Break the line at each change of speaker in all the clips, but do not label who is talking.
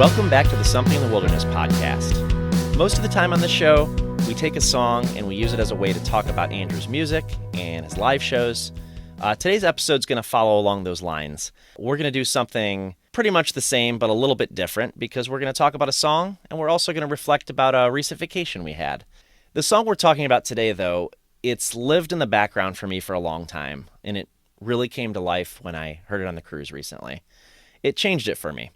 Welcome back to the Something in the Wilderness podcast. Most of the time on the show, we take a song and we use it as a way to talk about Andrew's music and his live shows. Today's episode is going to follow along those lines. We're going to do something pretty much the same, but a little bit different, because we're going to talk about a song, and we're also going to reflect about a recent vacation we had. The song we're talking about today, though, it's lived in the background for me for a long time, and it really came to life when I heard it on the cruise recently. It changed it for me.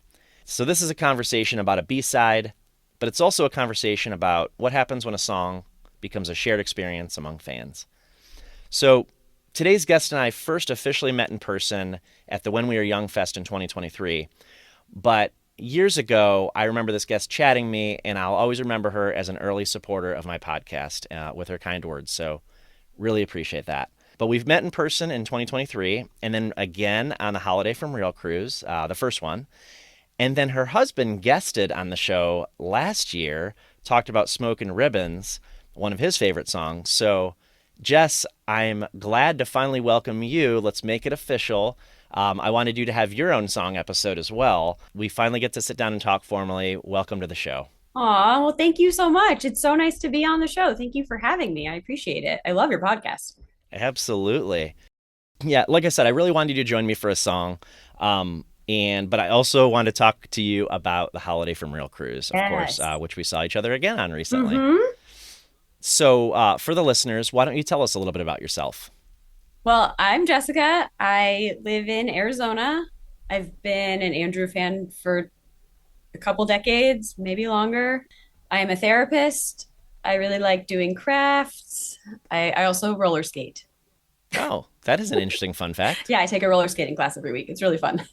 So this is a conversation about a B-side, but it's also a conversation about what happens when a song becomes a shared experience among fans. So today's guest and I first officially met in person at the When We Were Young Fest in 2023. But years ago, I remember this guest chatting me, and I'll always remember her as an early supporter of my podcast with her kind words. So really appreciate that. But we've met in person in 2023, and then again on the Holiday from Real cruise, the first one. And then her husband guested on the show last year, talked about Smokin' Ribbons, one of his favorite songs. So, Jess, I'm glad to finally welcome you. Let's make it official. I wanted you to have your own song episode as well. We finally get to sit down and talk formally. Welcome to the show.
Aw, well, thank you so much. It's so nice to be on the show. Thank you for having me. I appreciate it. I love your podcast.
Absolutely. Yeah, like I said, I really wanted you to join me for a song. But I also wanted to talk to you about the Holiday from Real cruise, of course, which we saw each other again on recently.
Mm-hmm.
So for the listeners, why don't you tell us a little bit about yourself?
Well, I'm Jessica. I live in Arizona. I've been an Andrew fan for a couple decades, maybe longer. I am a therapist. I really like doing crafts. I also roller skate.
Oh, that is an interesting fun fact.
Yeah, I take a roller skating class every week. It's really fun.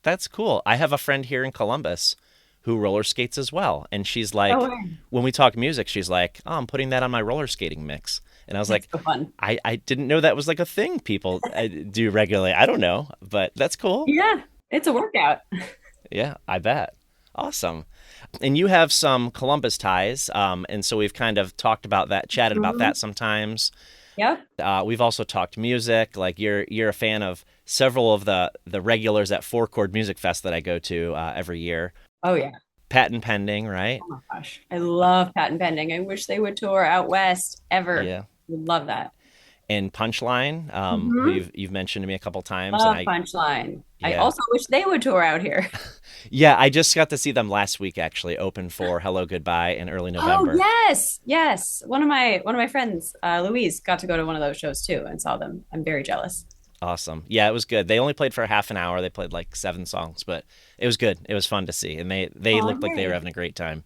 That's cool. I have a friend here in Columbus who roller skates as well. And she's like,
Oh, wow.
when we talk music, she's like, oh, I'm putting that on my roller skating mix. And I was
That's
like,
so fun.
I didn't know that was like a thing people do regularly. I don't know, but that's cool.
Yeah, it's a workout.
Yeah, I bet. Awesome. And you have some Columbus ties. And so we've kind of talked about that, chatted about
Mhm.
that sometimes.
Yep.
We've also talked music. Like you're a fan of several of the regulars at Four Chord Music Fest that I go to every year.
Oh, yeah.
Patent pending, right?
Oh my gosh. I love patent pending. I wish they would tour out west ever.
Yeah.
Would love that.
And Punchline, who
Hmm.
you've mentioned to me a couple times, and
Love Punchline. I
yeah,
also wish they would tour out here.
yeah, I just got to see them last week actually, open for Hello Goodbye in early
Oh,
November.
yes. Yes. One of my friends, Louise, got to go to one of those shows too and saw them. I'm very jealous.
Awesome. Yeah, it was good. They only played for half an hour. They played like 7 songs, but it was good. It was fun to see, and they
Oh,
looked like they were
yay.
having a great time.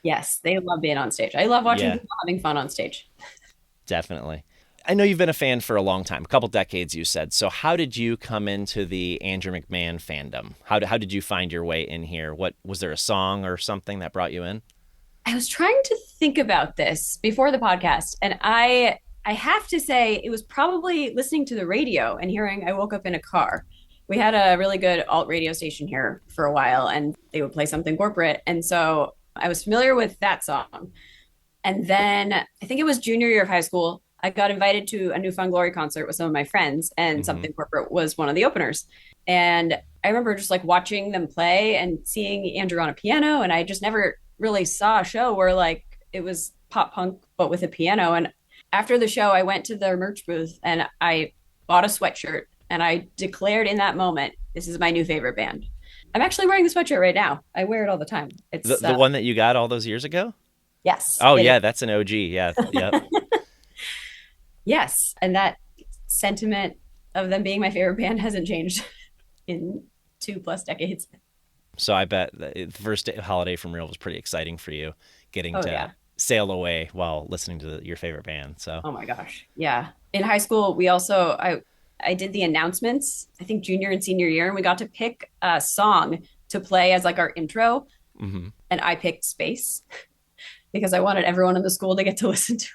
Yes, they love being on stage. I love watching
Yeah,
people having fun on stage.
definitely. I know you've been a fan for a long time, a couple decades, you said. So how did you come into the Andrew McMahon fandom? How did you find your way in here? What was there a song or something that brought you in?
I was trying to think about this before the podcast, and I have to say it was probably listening to the radio and hearing I woke up in a car. We had a really good alt radio station here for a while, and they would play something corporate. And so I was familiar with that song. And then I think it was junior year of high school. I got invited to a New Found Glory concert with some of my friends, and
Hmm.
Something Corporate was one of the openers. And I remember just like watching them play and seeing Andrew on a piano. And I just never really saw a show where like it was pop punk, but with a piano. And after the show, I went to their merch booth and I bought a sweatshirt and I declared in that moment, this is my new favorite band. I'm actually wearing the sweatshirt right now. I wear it all the time.
The
It's,
the one that you got all those years ago?
yes,
Oh
it is.
yeah, that's an OG. Yeah, yep.
Yes. And that sentiment of them being my favorite band hasn't changed in 2+ decades.
So I bet the first holiday from Real was pretty exciting for you, getting
Oh,
to
yeah.
sail away while listening to your favorite band. So
Oh my gosh. Yeah. In high school, I did the announcements, I think junior and senior year, and we got to pick a song to play as like our intro.
hmm
And I picked Space because I wanted everyone in the school to get to listen to.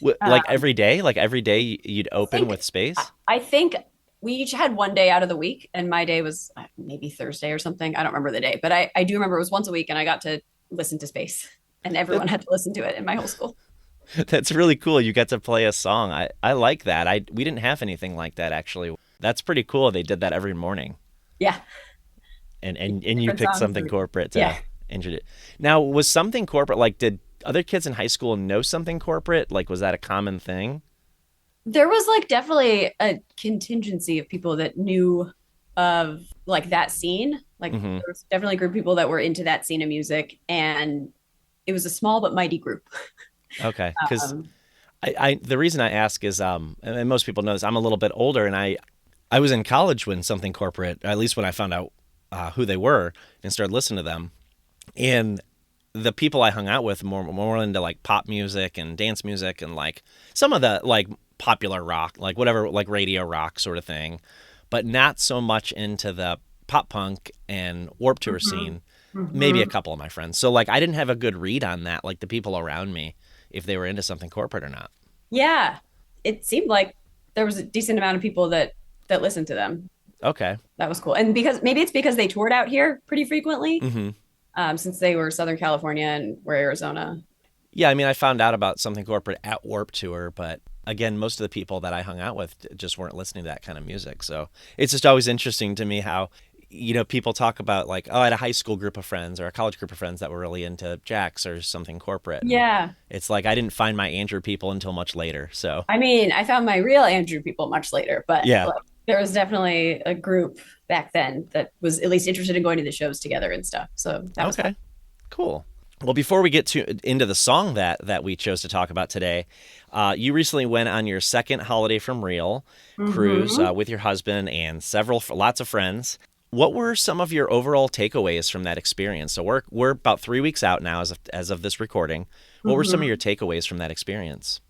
like
Um,
every day you'd
I
open
think
with Space.
I think we each had one day out of the week, and my day was maybe Thursday or something. I don't remember the day, but I do remember it was once a week, and I got to listen to Space, and
That,
everyone had to listen to it in my whole school.
that's really cool. You got to play a song. I like that. We didn't have anything like that actually. That's pretty cool. They did that every morning.
Yeah,
And you
different
picked
songs.
something corporate
Yeah.
to introduce. Now, was something corporate like did other kids in high school know something corporate? Like, was that a common thing?
There was like definitely a contingency of people that knew of like that scene. Like
Hmm.
there was definitely a group of people that were into that scene of music, and it was a small but mighty group.
Okay, because
Um,
I the reason I ask is and most people know this. I'm a little bit older, and I was in college when something corporate, at least when I found out who they were and started listening to them. And the people I hung out with more into like pop music and dance music and like some of the like popular rock, like whatever, like radio rock sort of thing, but not so much into the pop punk and Warp Tour
mhm,
scene. Maybe a
mhm.
couple of my friends. So like I didn't have a good read on that, like the people around me, if they were into something corporate or not.
Yeah, it seemed like there was a decent amount of people that listened to them.
Okay.
That was cool, and because maybe it's because they toured out here pretty frequently,
Hmm.
since they were Southern California and we're Arizona.
Yeah, I mean, I found out about something corporate at Warp Tour, but again, most of the people that I hung out with just weren't listening to that kind of music. So it's just always interesting to me how, people talk about like, oh, I had a high school group of friends or a college group of friends that were really into Jax or something corporate. And
Yeah,
it's like I didn't find my Andrew people until much later. So
I mean, I found my real Andrew people much later, but
yeah.
like there was definitely a group back then that was at least interested in going to the shows together and stuff. So that was fun.
Okay. Cool. Well, before we get to into the song that we chose to talk about today, you recently went on your second Holiday from Real cruise
Hmm.
with your husband and lots of friends. What were some of your overall takeaways from that experience? So we're about 3 weeks out now as of this recording. What were some of your
Hmm.
takeaways from that experience?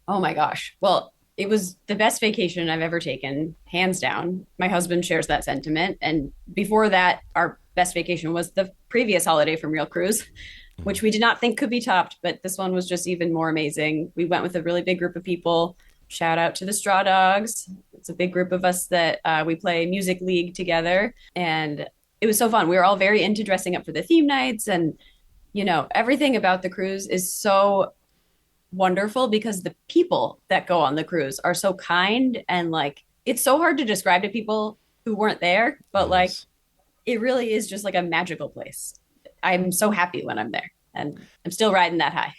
Oh my gosh. Well, it was the best vacation I've ever taken, hands down. My husband shares that sentiment. And before that, our best vacation was the previous holiday from Real Cruise,
Mhm.
which we did not think could be topped, but this one was just even more amazing. We went with a really big group of people. Shout out to the Straw Dogs. It's a big group of us that we play music league together. And it was so fun. We were all very into dressing up for the theme nights. And, everything about the cruise is so wonderful because the people that go on the cruise are so kind, and like it's so hard to describe to people who weren't there, but
It
like
is.
it really is just like a magical place. I'm so happy when I'm there, and I'm still riding that high.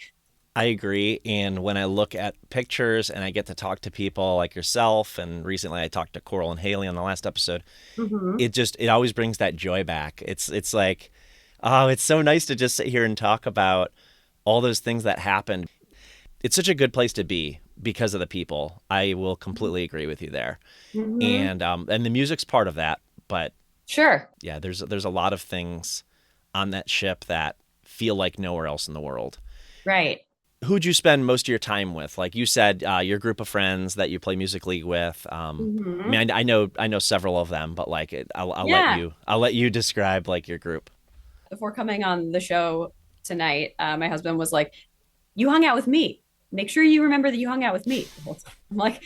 I agree. And when I look at pictures and I get to talk to people like yourself, and recently I talked to Coral and Haley on the last episode,
Mm-hmm.
it always brings that joy back. It's like, oh, it's so nice to just sit here and talk about all those things that happened. It's such a good place to be because of the people. I will completely agree with you there.
Mm-hmm.
And the music's part of that, but
Sure.
yeah, there's a lot of things on that ship that feel like nowhere else in the world.
Right.
Who'd you spend most of your time with? Like you said, your group of friends that you play music league with. I
Mm-hmm.
mean, I know several of them, but like
Yeah.
I'll let you describe like your group.
Before coming on the show tonight, my husband was like, "You hung out with me. Make sure you remember that you hung out with me." I'm like,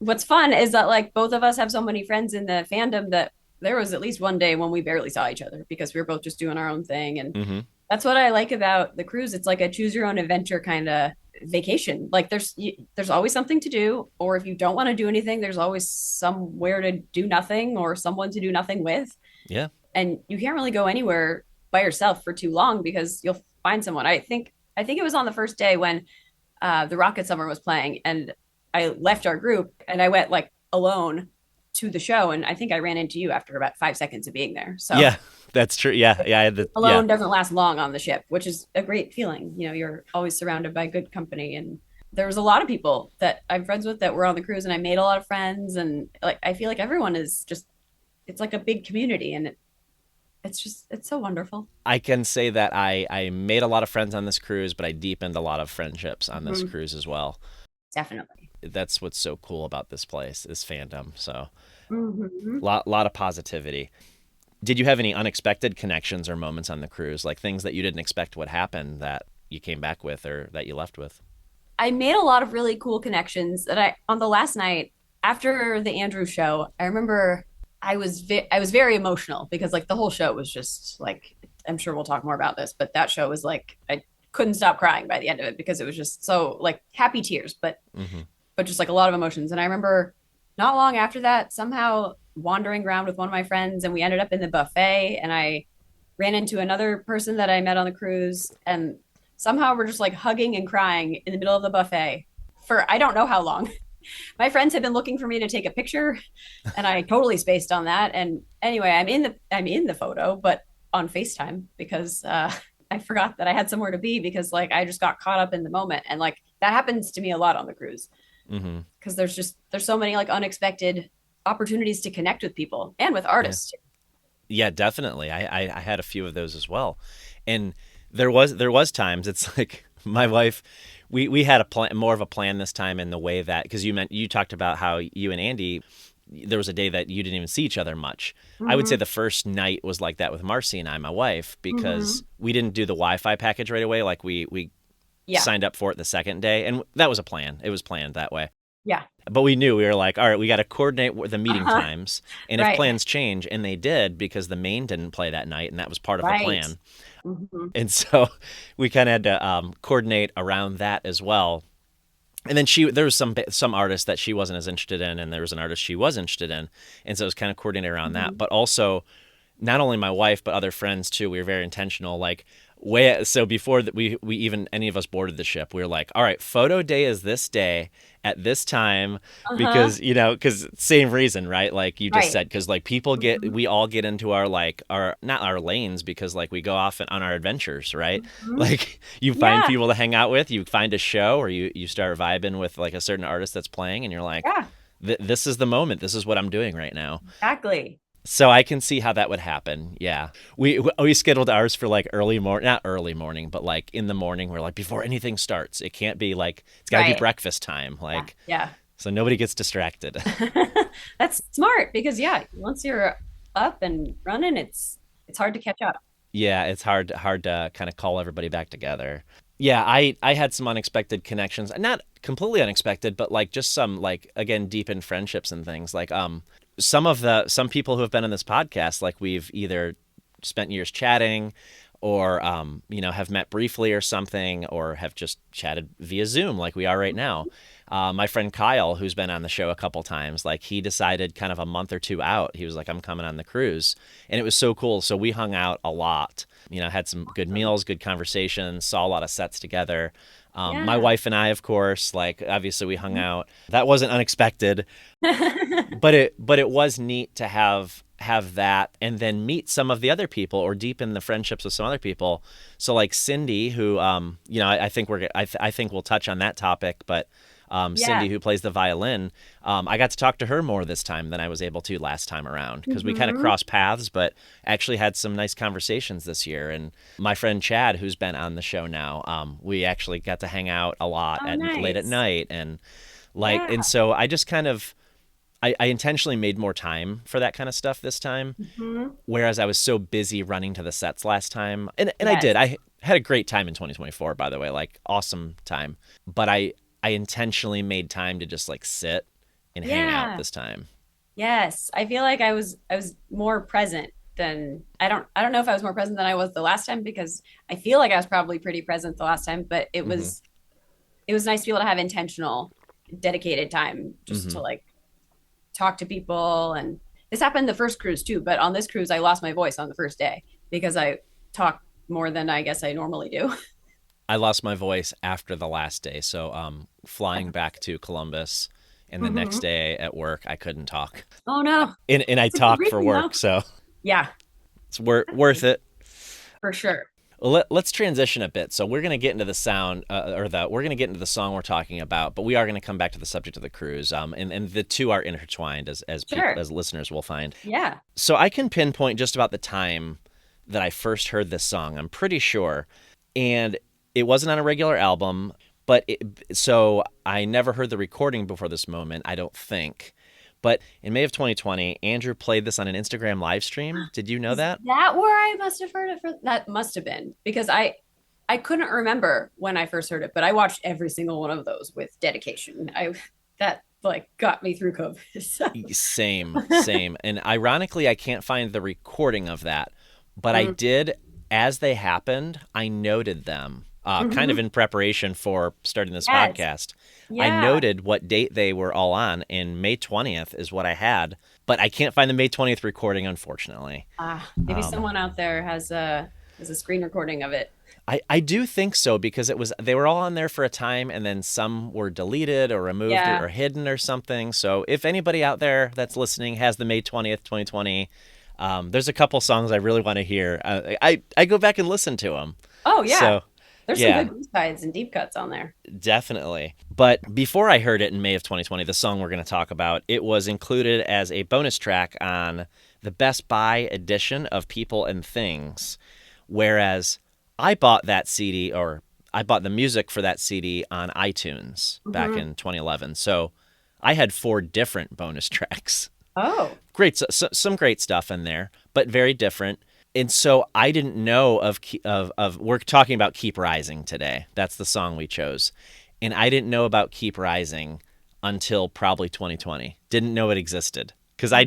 what's fun is that like both of us have so many friends in the fandom that there was at least one day when we barely saw each other because we were both just doing our own thing. And
Hmm.
that's what I like about the cruise. It's like a choose your own adventure kind of vacation. Like there's always something to do, or if you don't want to do anything, there's always somewhere to do nothing or someone to do nothing with.
Yeah.
And you can't really go anywhere by yourself for too long because you'll find someone. I think it was on the first day when the Rocket Summer was playing, and I left our group and I went like alone to the show, and I think I ran into you after about 5 seconds of being there. So
Yeah, that's true. Yeah, yeah, yeah.
alone doesn't last long on the ship, which is a great feeling. You're always surrounded by good company, and there was a lot of people that I'm friends with that were on the cruise, and I made a lot of friends, and like I feel like everyone is just it's like a big community, and it's so wonderful.
I can say that I made a lot of friends on this cruise, but I deepened a lot of friendships on this
Mhm.
cruise as well.
Definitely.
That's what's so cool about this place is fandom. So
Hmm.
lot of positivity. Did you have any unexpected connections or moments on the cruise, like things that you didn't expect would happen that you came back with or that you left with?
I made a lot of really cool connections that I on the last night after the Andrew show. I remember I was very emotional because like the whole show was just like I'm sure we'll talk more about this, but that show was like I couldn't stop crying by the end of it because it was just so like happy tears, but
Hmm.
just like a lot of emotions. And I remember not long after that, somehow wandering around with one of my friends, and we ended up in the buffet, and I ran into another person that I met on the cruise, and somehow we're just like hugging and crying in the middle of the buffet for I don't know how long. My friends had been looking for me to take a picture, and I totally spaced on that. And anyway, I'm in the photo, but on FaceTime because I forgot that I had somewhere to be because like I just got caught up in the moment, and like that happens to me a lot on the cruise
Mm-hmm.
because there's so many like unexpected opportunities to connect with people and with
Yeah.
artists.
Yeah, definitely. I had a few of those as well, and there was times it's like my wife, we had a plan, more of a plan this time in the way that because you talked about how you and Andy, there was a day that you didn't even see each other much. I would say
Mm-hmm.
the first night was like that with Marcy and I, my wife,
Mm-hmm.
because we didn't do the Wi-Fi package right away. Like we
Yeah.
signed up for it the second day, and that was a plan. It was planned that way.
Yeah.
But we were like, all right, we got to coordinate the meeting
Uh-huh.
times, and if
Right.
plans change, and they did because the main didn't play that night, and that was part of the
Right.
plan.
Mm-hmm.
And so we kind of had to coordinate around that as well. And then there was some artists that she wasn't as interested in, and there was an artist she was interested in, and so it was kind of coordinated around that.
Mm-hmm.
But also, not only my wife but other friends too. We were very intentional. Like way so before that we even any of us boarded the ship, we were like, all right, photo day is this day at this time
Uh-huh.
because because same reason, right? Like you just
Right.
said, because like people
Mm-hmm.
we all get into our like our not our lanes because like we go off on our adventures, right?
Mm-hmm.
Like you find
Yeah.
people to hang out with, you find a show, or you start vibing with like a certain artist that's playing, and you're like,
Yeah.
this is the moment. This is what I'm doing right now.
Exactly.
So I can see how that would happen. Yeah. We scheduled ours for like early morning, not early morning, but like in the morning. We're like before anything starts. It can't be like it's got to be
Right.
breakfast time,
Yeah.
like
Yeah.
so nobody gets distracted.
That's smart because yeah, once you're up and running, it's hard to catch up.
Yeah, it's hard to kind of call everybody back together. Yeah, I had some unexpected connections. Not completely unexpected, but like just some like again deepened friendships and things. Like some people who have been on this podcast, like we've either spent years chatting or have met briefly or something, or have just chatted via Zoom like we are right now. My friend Kyle, who's been on the show a couple times, like he decided kind of a month or two out, he was like, I'm coming on the cruise. And it was so cool. So we hung out a lot, had some good
Awesome.
meals, good conversations, saw a lot of sets together. My
Yeah.
wife and I, of course, like obviously we hung out. That wasn't unexpected, but it was neat to have that and then meet some of the other people or deepen the friendships with some other people. So like Cindy, who I think I think we'll touch on that topic, but Cindy,
Yeah.
who plays the violin, I got to talk to her more this time than I was able to last time around because we kind of
Hmm.
crossed paths, but actually had some nice conversations this year. And my friend Chad, who's been on the show now, we actually got to hang out a lot
Oh,
at late at
nice.
night and
Yeah.
and so I just kind of I intentionally made more time for that kind of stuff this time,
Hmm.
whereas I was so busy running to the sets last time. And I
Yes.
did. I had a great time in 2024, by the way, like awesome time. But I intentionally made time to just like sit and hang out
Yeah.
this time.
Yes. I feel like I was more present than I don't know if I was more present than I was the last time because I feel like I was probably pretty present the last time, but it
Mhm.
was it was nice to be able to have intentional, dedicated time just to
Mhm.
like talk to people. And this happened the first cruise too, but on this cruise I lost my voice on the first day because I talked more than I guess I normally do.
I lost my voice after the last day, so flying back to Columbus and the next
Hmm.
day at work, I couldn't talk.
Oh no.
And I
It's a good
talk for
reason though.
work, so
Yeah,
it's worth it.
for sure.
Well, let's transition a bit. So we're going to get into the sound, we're going to get into the song we're talking about, but we are going to come back to the subject of the cruise. And the two are intertwined as people
Sure.
as listeners will find.
Yeah.
So I can pinpoint just about the time that I first heard this song. I'm pretty sure, and it wasn't on a regular album, but so I never heard the recording before this moment. I don't think. But in May of 2020, Andrew played this on an Instagram live stream. Did you know
Is
that?
that where I must have heard it for? That must have been because I couldn't remember when I first heard it, but I watched every single one of those with dedication. I that like got me through COVID. So.
Same, same. And ironically, I can't find the recording of that, but I
Mm,
did, as they happened, I noted them. kind of
Hmm.
in preparation for starting this
Yes.
podcast. I
Yeah.
noted what date they were all on, and May 20th is what I had, but I can't find the May 20th recording, unfortunately.
Maybe someone out there has a screen recording of it.
I do think so because they were all on there for a time and then some were deleted or removed
Yeah.
or hidden or something. So if anybody out there that's listening has the May 20th, 2020, there's a couple songs I really want to hear. I go back and listen to them.
Oh yeah.
So
There's some
yeah,
good B-sides and deep cuts on there.
definitely. But before I heard it in May of 2020, the song we're going to talk about, it was included as a bonus track on the Best Buy edition of People and Things. Whereas I bought that CD, or I bought the music for that CD on iTunes back
Hmm.
in 2011. So I had 4 different bonus tracks.
Oh.
Great, some great stuff in there, but very different. And so I didn't know of we're talking about Keep Rising today. That's the song we chose. And I didn't know about Keep Rising until probably 2020. Didn't know it existed because I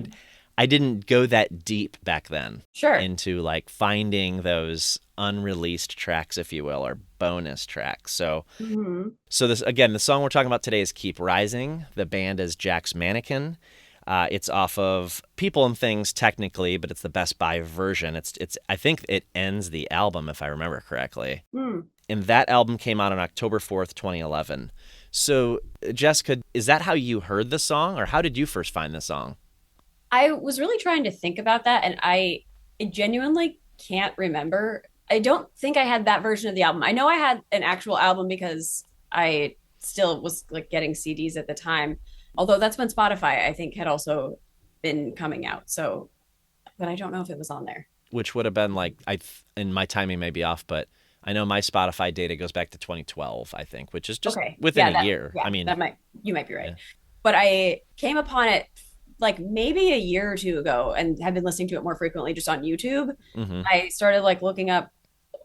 didn't go that deep back then
Sure.
into like finding those unreleased tracks, if you will, or bonus tracks.
Hmm.
So this again, the song we're talking about today is "Keep Rising." The band is Jack's Mannequin. It's off of People and Things technically, but it's the Best Buy version. It's I think it ends the album if I remember correctly.
Hmm.
And that album came out on October 4th, 2011. So Jessica, is that how you heard the song, or how did you first find the song?
I was really trying to think about that, and I genuinely can't remember. I don't think I had that version of the album. I know I had an actual album because I still was like getting CDs at the time. Although that's when Spotify, I think, had also been coming out. So, but I don't know if it was on there.
Which would have been like and my timing may be off, but I know my Spotify data goes back to 2012, I think, which is just
Okay.
within
Yeah,
a year. I mean,
that might you might be right.
yeah.
But I came upon it like maybe a year or two ago and have been listening to it more frequently just on YouTube.
Hmm.
I started like looking up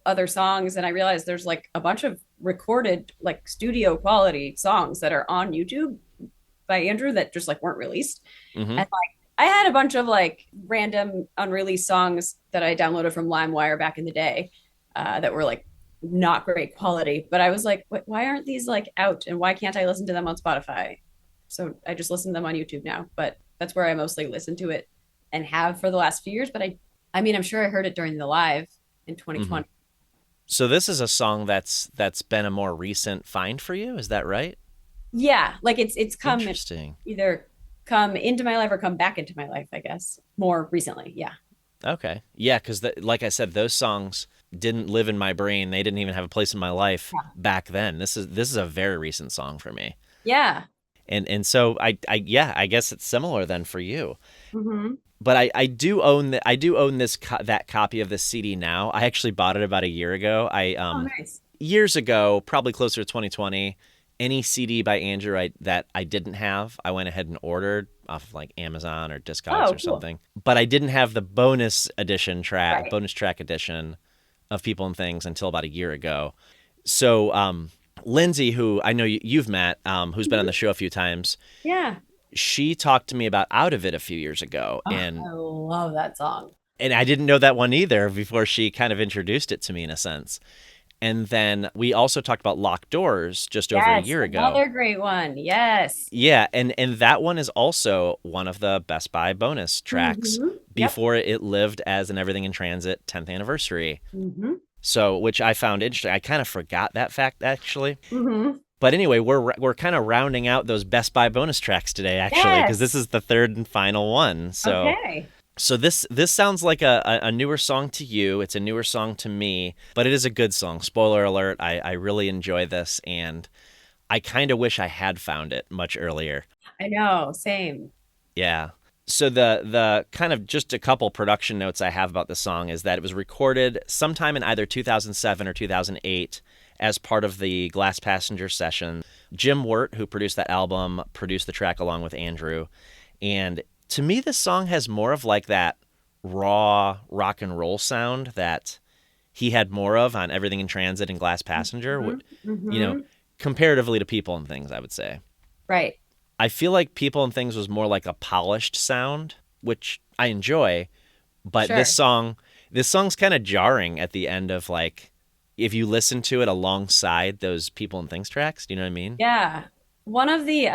other songs and I realized there's like a bunch of recorded like studio quality songs that are on YouTube by Andrew that just like weren't released.
Hmm.
And like I had a bunch of like random unreleased songs that I downloaded from LimeWire back in the day that were like not great quality. But I was like, why aren't these like out and why can't I listen to them on Spotify? So I just listen to them on YouTube now. But that's where I mostly listen to it and have for the last few years. But I mean, I'm sure I heard it during the live in
Hmm.
2020.
So this is a song that's been a more recent find for you. Is that right?
Yeah, like it's come
Interesting.
either come into my life or come back into my life, I guess, more recently. Yeah.
Okay. Yeah, because like I said, those songs didn't live in my brain. They didn't even have a place in my life back then. This is a very recent song for me.
Yeah.
And so I yeah, I guess it's similar then for you.
Hmm.
But I do own that copy of this CD now. I actually bought it about a year ago. I
Oh, nice.
years ago, probably closer to 2020, any CD by Andrew that I didn't have, I went ahead and ordered off of like Amazon or Discogs
Oh,
or
cool.
something. But I didn't have the
Right.
bonus track edition of People and Things until about a year ago. So Lindsay, who I know you've met, who's been on
Mhm.
the show a few times,
Yeah.
she talked to me about Out of It a few years ago,
Oh, I love that song.
and I didn't know that one either before she kind of introduced it to me in a sense. And then we also talked about Locked Doors just over a
Yes,
year ago.
another great one. Yes.
Yeah, and that one is also one of the Best Buy bonus tracks
Hmm. Yep.
before it lived as an Everything in Transit 10th anniversary.
Hmm.
So, which I found interesting. I kind of forgot that fact actually.
Hmm.
But anyway, we're kind of rounding out those Best Buy bonus tracks today actually because
Yes.
this is the third and final one.
Okay.
So this sounds like a newer song to you. It's a newer song to me, but it is a good song. Spoiler alert, I really enjoy this, and I kind of wish I had found it much earlier.
I know. Same.
Yeah. So the kind of just a couple production notes I have about the song is that it was recorded sometime in either 2007 or 2008 as part of the Glass Passenger session. Jim Wirt, who produced that album, produced the track along with Andrew, and to me, this song has more of like that raw rock and roll sound that he had more of on Everything in Transit and Glass Passenger,
Hmm.
you know,
Hmm.
comparatively to People and Things, I would say.
Right.
I feel like People and Things was more like a polished sound, which I enjoy, but
Sure.
this song's kind of jarring at the end of like if you listen to it alongside those People and Things tracks. Do you know what I mean?
Yeah. One of the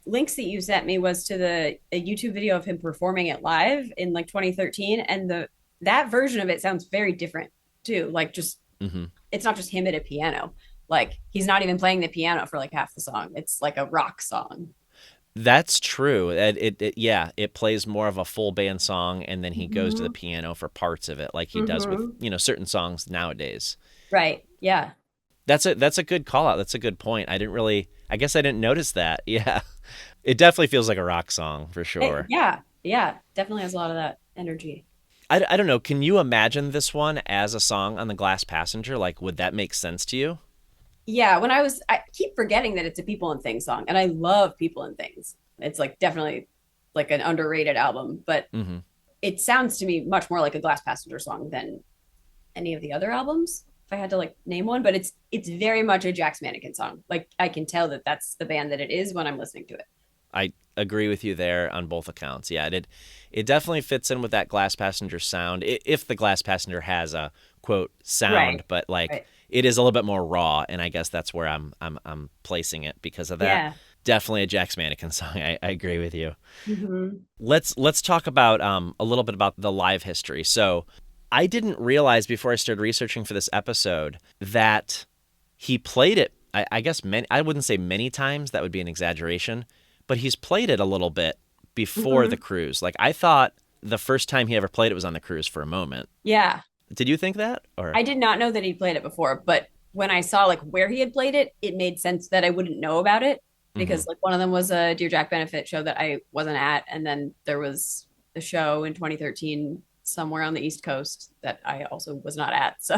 links that you sent me was to a YouTube video of him performing it live in like 2013, and the that version of it sounds very different too. Like just
Hmm.
it's not just him at a piano. Like he's not even playing the piano for like half the song. It's like a rock song.
That's true. Yeah, it plays more of a full band song, and then he goes to the
Hmm.
piano for parts of it, like he does with
Hmm.
certain songs nowadays.
Right. Yeah.
That's a good call out. That's a good point. I guess I didn't notice that. Yeah, it definitely feels like a rock song for sure.
Yeah. Yeah. Definitely has a lot of that energy.
I don't know. Can you imagine this one as a song on the Glass Passenger? Like, would that make sense to you?
Yeah. I keep forgetting that it's a People and Things song, and I love People and Things. It's like definitely like an underrated album, but
Hmm.
it sounds to me much more like a Glass Passenger song than any of the other albums. If I had to like name one, but it's very much a Jack's Mannequin song. Like I can tell that that's the band that it is when I'm listening to it.
I agree with you there on both accounts. Yeah, it definitely fits in with that Glass Passenger sound. If the Glass Passenger has a quote sound,
Right.
but like
Right.
it is a little bit more raw, and I guess that's where I'm placing it because of that.
Yeah.
Definitely a Jack's Mannequin song. I agree with you.
Hmm.
Let's talk about a little bit about the live history. So I didn't realize before I started researching for this episode that he played it. I guess many. I wouldn't say many times. That would be an exaggeration. But he's played it a little bit before the
Hmm.
cruise. Like I thought the first time he ever played it was on the cruise for a moment.
Yeah.
Did you think that? Or
I did not know that he'd played it before, but when I saw like where he had played it, it made sense that I wouldn't know about it
hmm.
because like one of them was a Dear Jack benefit show that I wasn't at, and then there was a show in 2013 somewhere on the East Coast that I also was not at. So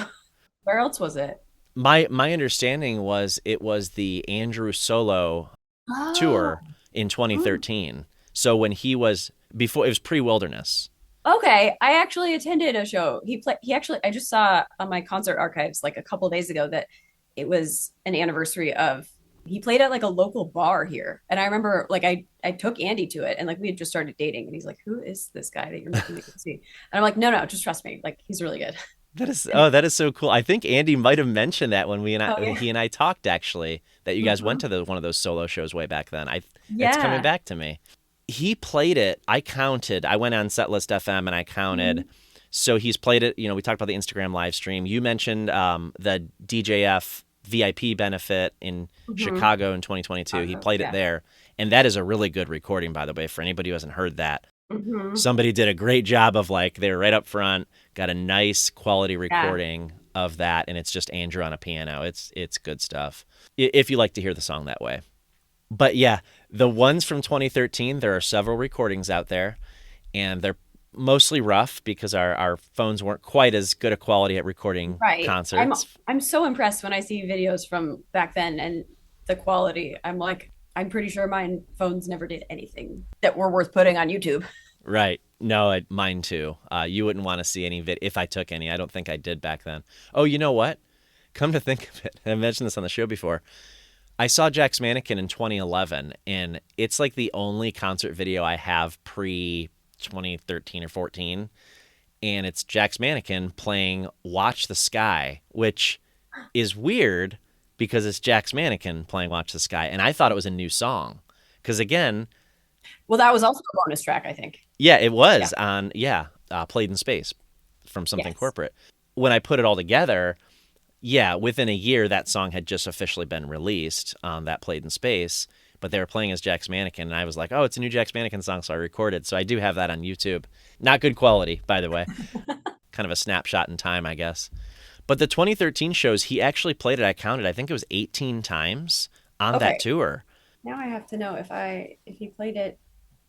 where else was it?
My understanding was it was the Andrew Solo
Oh,
tour in
hmm.
2013. So when he was before it was pre-Wilderness.
Okay. I actually attended a show. He actually I just saw on my concert archives like a couple of days ago that it was an anniversary of he played at like a local bar here. And I remember like I took Andy to it and like we had just started dating and he's like, "Who is this guy that you're making me go see?" And I'm like, "No, no, just trust me. Like he's really good." And
That is so cool. I think Andy might have mentioned that when
oh yeah.
he and I talked actually that you guys went
Hmm.
to one of those solo shows way back then. I It's coming
Yeah.
back to me. He played it. I counted. I went on Setlist FM and I counted.
Hmm.
So he's played it. We talked about the Instagram live stream. You mentioned the DJF VIP benefit in
Hmm.
Chicago in 2022. He played it
Yeah.
there, and that is a really good recording, by the way. For anybody who hasn't heard that,
Hmm.
somebody did a great job of like they were right up front, got a nice quality
Yeah.
recording of that, and it's just Andrew on a piano. It's good stuff. If you like to hear the song that way. But yeah, the ones from 2013, there are several recordings out there, and they're mostly rough because our phones weren't quite as good a quality at recording
Right.
concerts.
I'm so impressed when I see videos from back then and the quality. I'm like, I'm pretty sure mine phones never did anything that were worth putting on YouTube.
Right. No, mine too. You wouldn't want to see any if I took any. I don't think I did back then. Oh, you know what? Come to think of it, I mentioned this on the show before. I saw Jack's Mannequin in 2011, and it's like the only concert video I have pre 2013 or 14. And it's Jack's Mannequin playing Watch the Sky, which is weird because it's Jack's Mannequin playing Watch the Sky. And I thought it was a new song. Because again,
Well, that was also a bonus track, I think.
yeah, it
Yeah.
was on, Played in Space from Something
Yes.
Corporate. When I put it all together, yeah, within a year, that song had just officially been released on that Played in Space, but they were playing as Jack's Mannequin, and I was like, oh, it's a new Jack's Mannequin song, so I recorded. So I do have that on YouTube. Not good quality, by the way. Kind of a snapshot in time, I guess. But the 2013 shows, he actually played it. I counted, I think it was 18 times on that
Okay.
tour.
Now I have to know if he played it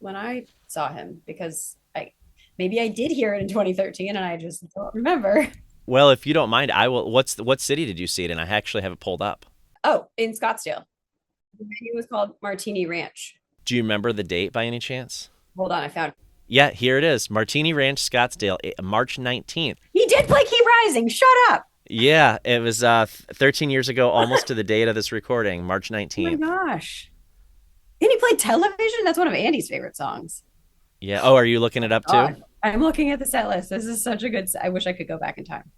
when I saw him because I maybe I did hear it in 2013 and I just don't remember.
Well, if you don't mind, I will. What city did you see it in? I actually have it pulled up.
Oh, in Scottsdale. The venue was called Martini Ranch.
Do you remember the date by any chance?
Hold on, I found
Yeah, here it is. Martini Ranch, Scottsdale, March 19th.
he did play Keep Rising. Shut up.
Yeah, it was 13 years ago, almost to the date of this recording, March
Oh my
19th.
gosh. And he played television? That's one of Andy's favorite songs.
Yeah. Oh, are you looking it up too?
God. I'm looking at the set list. This is such a good I wish I could go back in time.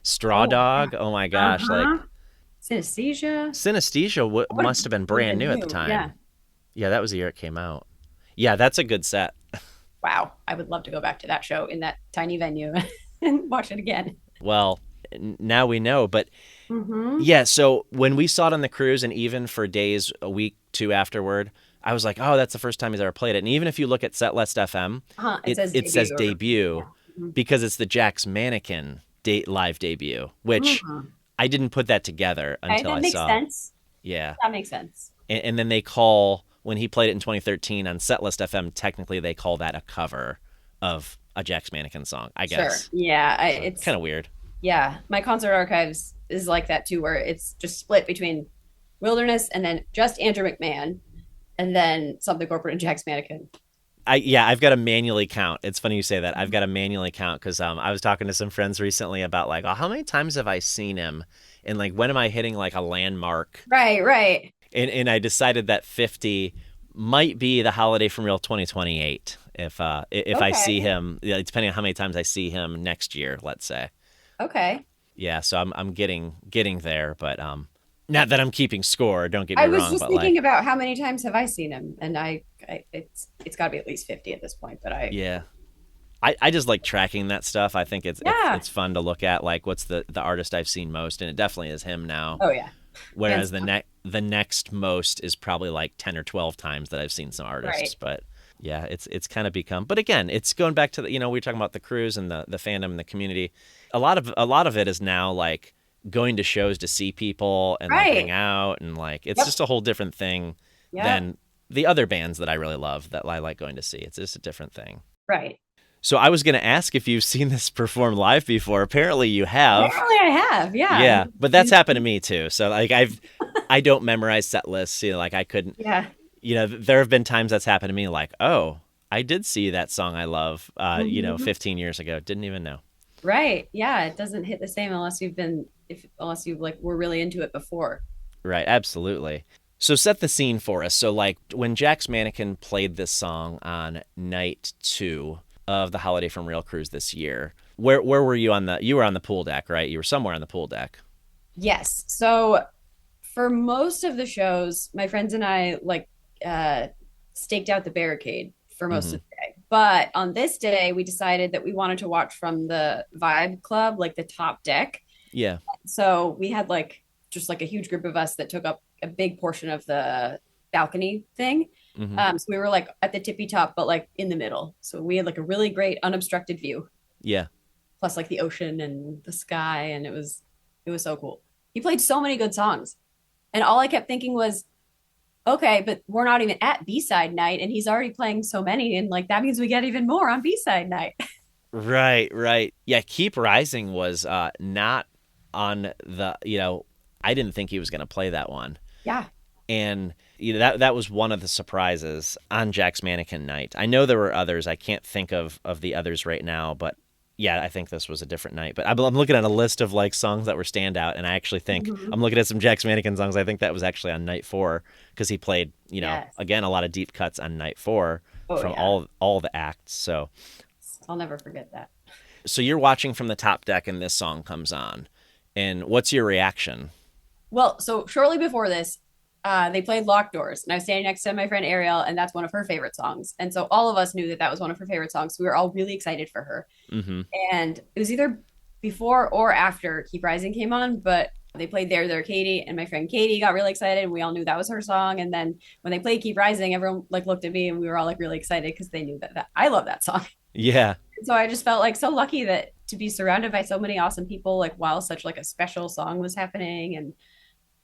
Straw
Oh,
Dog. Oh my gosh, like
uh-huh. Synesthesia.
Synesthesia
Would have
must have been
would have
brand
been
new at the
new.
time.
Yeah.
Yeah, that was the year it came out. Yeah, that's a good set.
Wow. I would love to go back to that show in that tiny venue and watch it again.
Well, now we know, but
Mm-hmm.
yeah, so when we saw it on the cruise and even for days, a week, two afterward, I was like, oh, that's the first time he's ever played it. And even if you look at Setlist FM,
It says
it says
debut or
debut
yeah.
because it's the Jack's Mannequin live debut, which
Mm-hmm.
I didn't put that together
Okay,
until
that
I
makes
saw.
sense.
Yeah.
That makes sense.
And then they call, when he played it in 2013 on Setlist FM, technically they call that a cover of a Jack's Mannequin song, I
Sure.
guess.
Yeah.
So
It's
kind of weird.
yeah. My concert archives is like that too, where it's just split between Wilderness and then just Andrew McMahon and then Something Corporate and Jack's Mannequin.
I've got to manually count. It's funny you say that. I've got to manually count because I was talking to some friends recently about like, oh, how many times have I seen him, and like when am I hitting like a landmark?
Right, right.
And I decided that 50 might be the Holiday from Real 2028 if I see
Okay.
him, yeah, depending on how many times I see him next year, let's say.
Okay.
Yeah, so I'm getting there, but not that I'm keeping score. Don't get me
I was
wrong,
just
but like
thinking about how many times have I seen him, and I it's got to be at least 50 at this point. But I,
yeah. I just like tracking that stuff. I think
yeah.
it's fun to look at like what's the artist I've seen most, and it definitely is him now.
Oh yeah, hands
Whereas
down.
the next most is probably like 10 or 12 times that I've seen some artists.
Right.
But yeah, it's kind of become. But again, it's going back to the, we were talking about the cruise and the fandom and the community. A lot of it is now like going to shows to see people and like hang
Right.
out, and like it's
Yep.
just a whole different thing
Yep.
than the other bands that I really love that I like going to see. It's just a different thing.
Right.
So I was going to ask if you've seen this perform live before. Apparently you have.
Apparently, I have. Yeah.
Yeah, but that's happened to me too. So like I don't memorize set lists. Like I couldn't.
Yeah.
There have been times that's happened to me. Like, oh, I did see that song I love.
Mhm.
15 years ago. Didn't even know.
Right. Yeah. It doesn't hit the same unless you've been if unless you like were really into it before.
Right. Absolutely. So set the scene for us. So like when Jack's Mannequin played this song on night 2 of the Holiday from Real cruise this year, where were you on the? You were on the pool deck, right? You were somewhere on the pool deck.
Yes. So for most of the shows, my friends and I like uh staked out the barricade for most
Mm-hmm.
of the day. But on this day, we decided that we wanted to watch from the Vibe Club, like the top deck.
Yeah.
So we had like just like a huge group of us that took up a big portion of the balcony thing.
Mm-hmm.
So we were like at the tippy top, but like in the middle. So we had like a really great unobstructed view,
Yeah.
plus like the ocean and the sky, and it was so cool. He played so many good songs, and all I kept thinking was, okay, but we're not even at B side night, and he's already playing so many, and like that means we get even more on B side night.
Right, right. Yeah, Keep Rising was not on the, I didn't think he was going to play that one.
Yeah.
And that was one of the surprises on Jack's Mannequin night. I know there were others. I can't think of the others right now, but yeah, I think this was a different night. But I'm looking at a list of like songs that were standout, and I actually think
Mhm.
I'm looking at some Jack's Mannequin songs. I think that was actually on night 4 because he played,
Yes.
again a lot of deep cuts on night 4
Oh
from
yeah.
all the acts.
I'll never forget that.
So you're watching from the top deck, and this song comes on, and what's your reaction?
Well, so shortly before this, they played Locked Doors, and I was standing next to my friend Ariel, and that's one of her favorite songs. And so all of us knew that that was one of her favorite songs. So we were all really excited for her.
Mm-hmm.
And it was either before or after Keep Rising came on, but they played There, Katie, and my friend Katie got really excited, and we all knew that was her song. And then when they played Keep Rising, everyone like looked at me, and we were all like really excited because they knew that I love that song.
Yeah.
So I just felt like so lucky that to be surrounded by so many awesome people, like while such like a special song was happening. And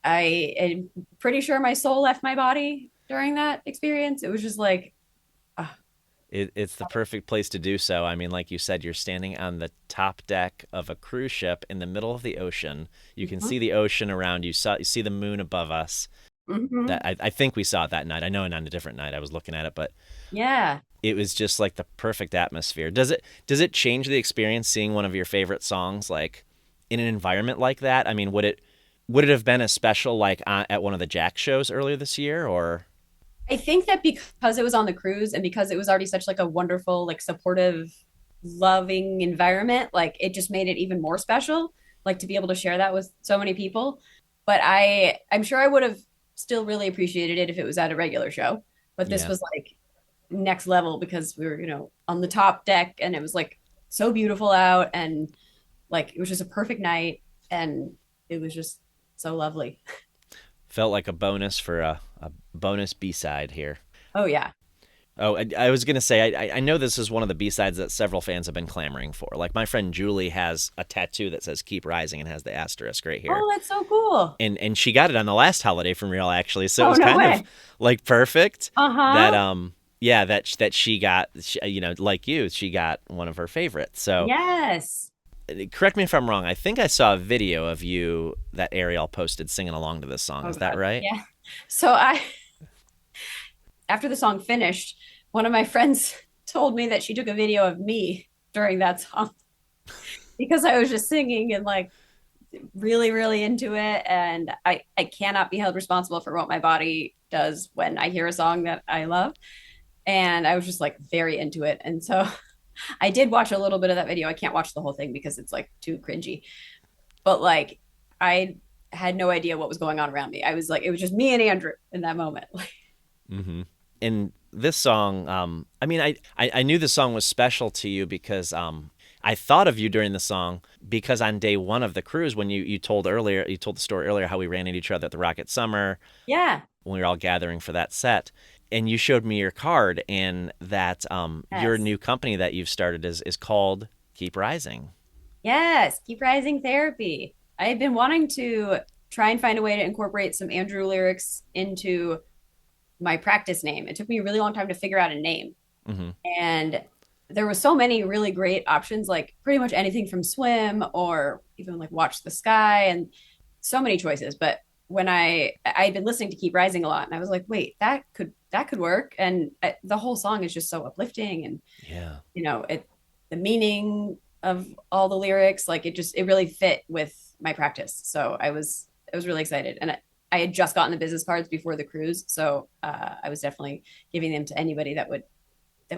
I am pretty sure my soul left my body during that experience. It was just like, uh,
It's the perfect place to do so. I mean, like you said, you're standing on the top deck of a cruise ship in the middle of the ocean. You can
mhm,
see the ocean around you. You see the moon above us.
mhm.
That I think we saw it that night. I know, and on a different night I was looking at it, but
Yeah.
it was just like the perfect atmosphere. Does it change the experience seeing one of your favorite songs like in an environment like that? I mean, would it have been as special like at one of the Jack shows earlier this year, or?
I think that because it was on the cruise and because it was already such like a wonderful, like supportive, loving environment, like it just made it even more special. like to be able to share that with so many people. But I'm sure I would have still really appreciated it if it was at a regular show. But this
Yeah.
was like next level because we were, on the top deck and it was like so beautiful out and like it was just a perfect night and it was just so lovely.
Felt like a bonus for a bonus B-side here.
Oh yeah.
Oh, I was going to say, I know this is one of the B-sides that several fans have been clamoring for. Like, my friend Julie has a tattoo that says Keep Rising and has the asterisk right here.
Oh, that's so cool.
And she got it on the last holiday from Real, actually. So it
Oh,
was
no
kind of
way.
like perfect that,
Uh-huh.
yeah, that she got, like you, she got one of her favorites. So
Yes.
correct me if I'm wrong. I think I saw a video of you that Ariel posted singing along to this song.
Oh
Is that
God.
right?
Yeah. So after the song finished, one of my friends told me that she took a video of me during that song because I was just singing and like really, really into it. And I cannot be held responsible for what my body does when I hear a song that I love. And I was just like very into it. And so I did watch a little bit of that video. I can't watch the whole thing because it's like too cringy. But like I had no idea what was going on around me. I was like, it was just me and Andrew in that moment.
Mm-hmm. And this song, I mean, I knew the song was special to you because I thought of you during the song because on day one of the cruise, when you told the story earlier how we ran into each other at the Rocket Summer
Yeah.
when we were all gathering for that set, and you showed me your card, and that your
Yes.
new company that you've started is called Keep Rising.
Yes. Keep Rising Therapy. I had been wanting to try and find a way to incorporate some Andrew lyrics into my practice name. It took me a really long time to figure out a name.
Mm-hmm.
And there was so many really great options, like pretty much anything from swim or even like watch the sky and so many choices. But when I had been listening to Keep Rising a lot and I was like, wait, that could work. And the whole song is just so uplifting and
Yeah.
the meaning of all the lyrics, like it really fit with my practice. So I was really excited. And I had just gotten the business cards before the cruise. So I was definitely giving them to anybody that would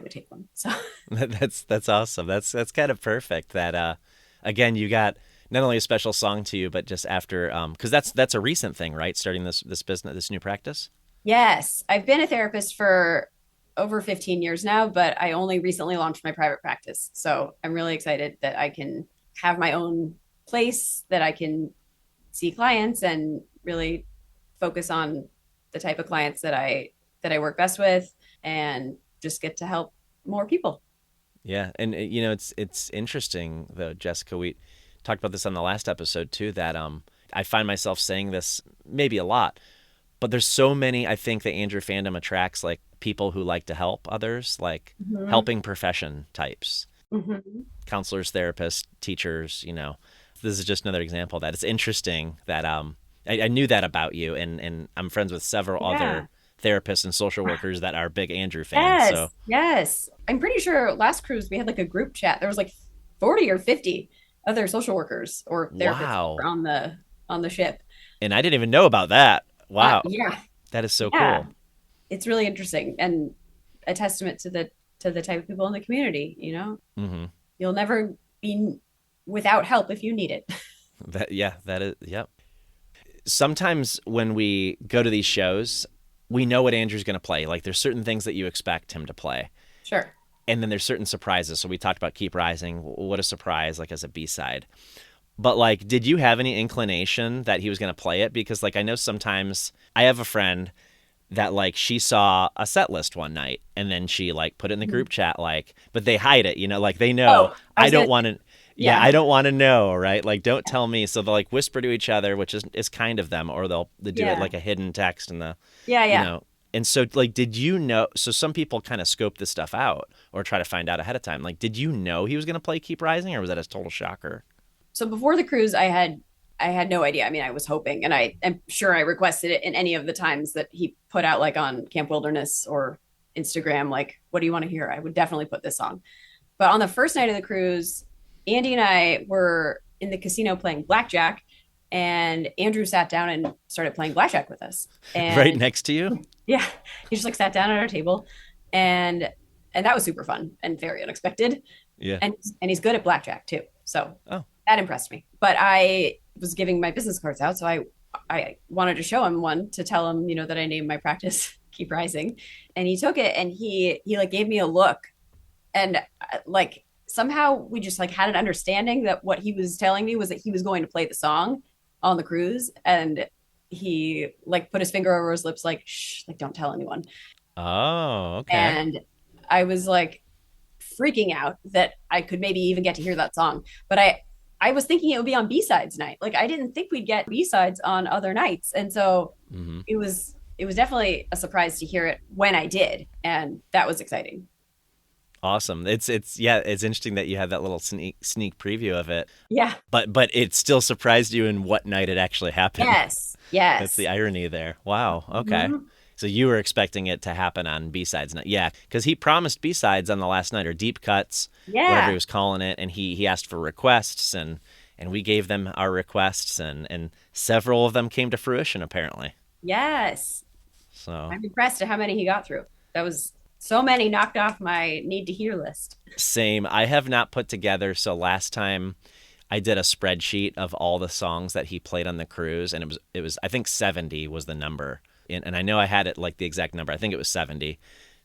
take one. So
That's awesome. That's kind of perfect. That again, you got not only a special song to you, but just after because that's a recent thing, right? Starting this business, this new practice.
yes, I've been a therapist for over 15 years now, but I only recently launched my private practice. So I'm really excited that I can have my own place, that I can see clients and really focus on the type of clients that I work best with and just get to help more people.
Yeah, and it's interesting though, Jessica. We talked about this on the last episode too. That I find myself saying this maybe a lot, but there's so many. I think the Andrew fandom attracts like people who like to help others, like
Mm-hmm.
helping profession types,
Mm-hmm.
counselors, therapists, teachers. This is just another example of that it's interesting that I knew that about you, and I'm friends with several
Yeah.
other therapists and social workers that are big Andrew fans. So
Yes. Yes. I'm pretty sure last cruise we had like a group chat. There was like 40 or 50 other social workers or therapists
wow,
on the ship.
and I didn't even know about that. Wow,
Yeah.
that is so
Yeah.
cool.
It's really interesting and a testament to the type of people in the community.
Hmm.
You'll never be without help if you need it.
That is, yep. Sometimes when we go to these shows, we know what Andrew's going to play. Like there's certain things that you expect him to play.
Sure.
And then there's certain surprises. So we talked about Keep Rising. What a surprise, like as a B-side. But like, did you have any inclination that he was going to play it? Because like, I know sometimes I have a friend that like she saw a set list one night and then she like put it in the group chat, like, but they hide it, like they know
Oh, I
I
was
don't
gonna
want to. Yeah,
yeah.
I don't want to know, right? Like, don't tell me. So they'll like whisper to each other, which is kind of them, or they do it
Yeah.
like a hidden text in the,
Yeah,
you
yeah.
know. And so, like, did you know? So some people kind of scope this stuff out or try to find out ahead of time. Like, did you know he was going to play Keep Rising, or was that a total shocker?
So before the cruise, I had no idea. I mean, I was hoping, and I am sure I requested it in any of the times that he put out, like on Camp Wilderness or Instagram, like, what do you want to hear? I would definitely put this song. But on the first night of the cruise, Andy and I were in the casino playing blackjack, and Andrew sat down and started playing blackjack with us.
Right
And
next to you?
yeah, he just like sat down at our table, and and that was super fun and very unexpected.
Yeah.
And he's good at blackjack too. So
Oh.
That impressed me. But I was giving my business cards out, so I wanted to show him one to tell him, that I named my practice Keep Rising. And he took it and he like gave me a look, and like somehow we just like had an understanding that what he was telling me was that he was going to play the song on the cruise, and he like put his finger over his lips like shh, like don't tell anyone.
Oh, okay.
And I was like freaking out that I could maybe even get to hear that song. But I was thinking it would be on B-sides night. Like I didn't think we'd get B-sides on other nights. And so
Hmm.
it was definitely a surprise to hear it when I did, and that was exciting.
Awesome. It's yeah, it's interesting that you had that little sneak preview of it,
Yeah.
but it still surprised you in what night it actually happened.
Yes.
That's the
Yes.
irony there. Wow. Okay.
Mhm.
So you were expecting it to happen on B-sides night. Yeah, because he promised B-sides on the last night, or deep cuts, whatever he
Yeah.
was calling it, and he asked for requests, and we gave them our requests, and several of them came to fruition apparently.
Yes.
So
I'm impressed at how many he got through. That was so many knocked off my need to hear list.
same. I have not put together. So last time I did a spreadsheet of all the songs that he played on the cruise, and it was I think 70 was the number, and I know I had it like the exact number. I think it was 70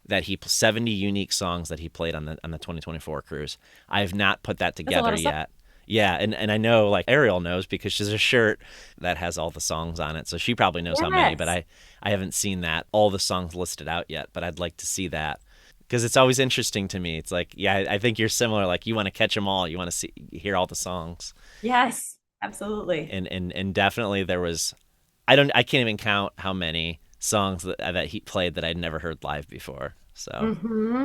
that he 70 unique songs that he played on the 2024 cruise. I have not put that
That's a lot
together
of stuff.
yet. Yeah, and I know like Ariel knows because she's a shirt that has all the songs on it, so she probably knows how many. But
Yes.
I haven't seen that all the songs listed out yet. But I'd like to see that because it's always interesting to me. It's like, yeah, I think you're similar. Like you want to catch them all. You want to hear all the songs,
Yes. Absolutely.
and definitely there was. I can't even count how many songs that he played that I'd never heard live before. So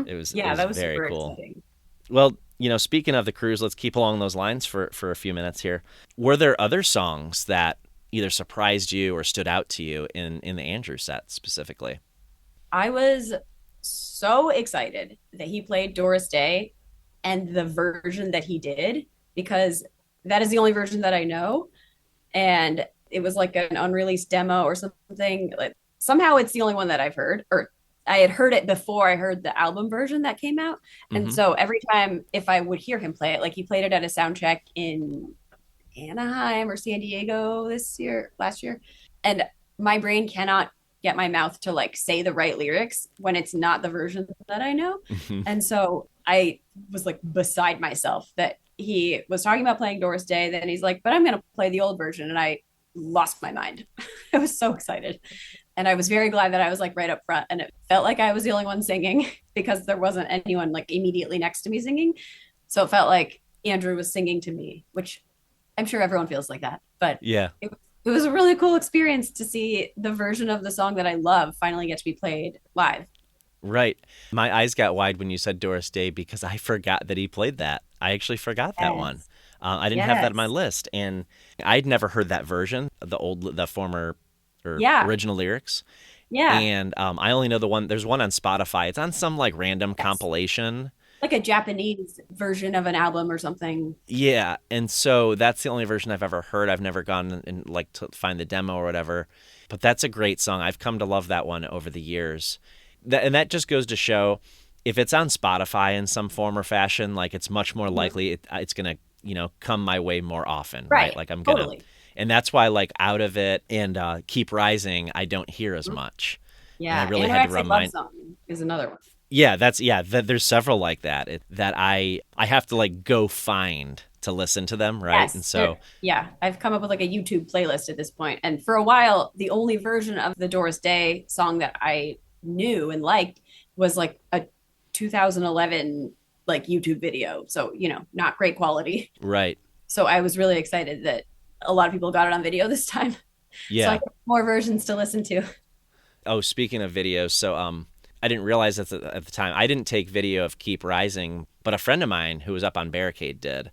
it
Yeah,
was
that was
very
super
cool.
exciting.
Well, speaking of the cruise, let's keep along those lines for a few minutes here. Were there other songs that either surprised you or stood out to you in the Andrew set specifically?
I was so excited that he played Doris Day and the version that he did, because that is the only version that I know. And it was like an unreleased demo or something. Like somehow it's the only one that I've heard, or I had heard it before I heard the album version that came out. And
Hmm.
so every time if I would hear him play it, like he played it at a sound check in Anaheim or San Diego last year. And my brain cannot get my mouth to like say the right lyrics when it's not the version that I know. And so I was like beside myself that he was talking about playing Doris Day. Then he's like, but I'm going to play the old version. And I lost my mind. I was so excited. And I was very glad that I was like right up front, and it felt like I was the only one singing because there wasn't anyone like immediately next to me singing. So it felt like Andrew was singing to me, which I'm sure everyone feels like that, but
Yeah,
it was a really cool experience to see the version of the song that I love finally get to be played live.
right. My eyes got wide when you said Doris Day because I forgot that he played that. I actually forgot that one.
Yes.
I didn't have that on my
Yes.
list, and I'd never heard that version, the former or
Yeah.
original lyrics.
Yeah.
And I only know the one. There's one on Spotify. It's on some like random
Yes.
compilation.
Like a Japanese version of an album or something.
Yeah, and so that's the only version I've ever heard. I've never gone and like to find the demo or whatever. But that's a great song. I've come to love that one over the years. And that just goes to show if it's on Spotify in some form or fashion, like it's much more
Mhm.
likely it's gonna come my way more often, right?
Right.
Like I'm gonna,
Totally.
and that's why like Out of It and Keep Rising I don't hear as
Mhm.
much, and I
Yeah.
really had to
Anorexic Love
remind.
Song is another one.
Yeah, there's several like that that I have to like go find to listen to them, right? And
Yes.
so
Yeah. I've come up with like a YouTube playlist at this point. And for a while, the only version of the Doris Day song that I knew and liked was like a 2011 like YouTube video. So, not great quality.
right.
So I was really excited that a lot of people got it on video this time. So I
Yeah.
got more versions to listen to.
Oh, speaking of videos, so I didn't realize at the time I didn't take video of Keep Rising, but a friend of mine who was up on Barricade did,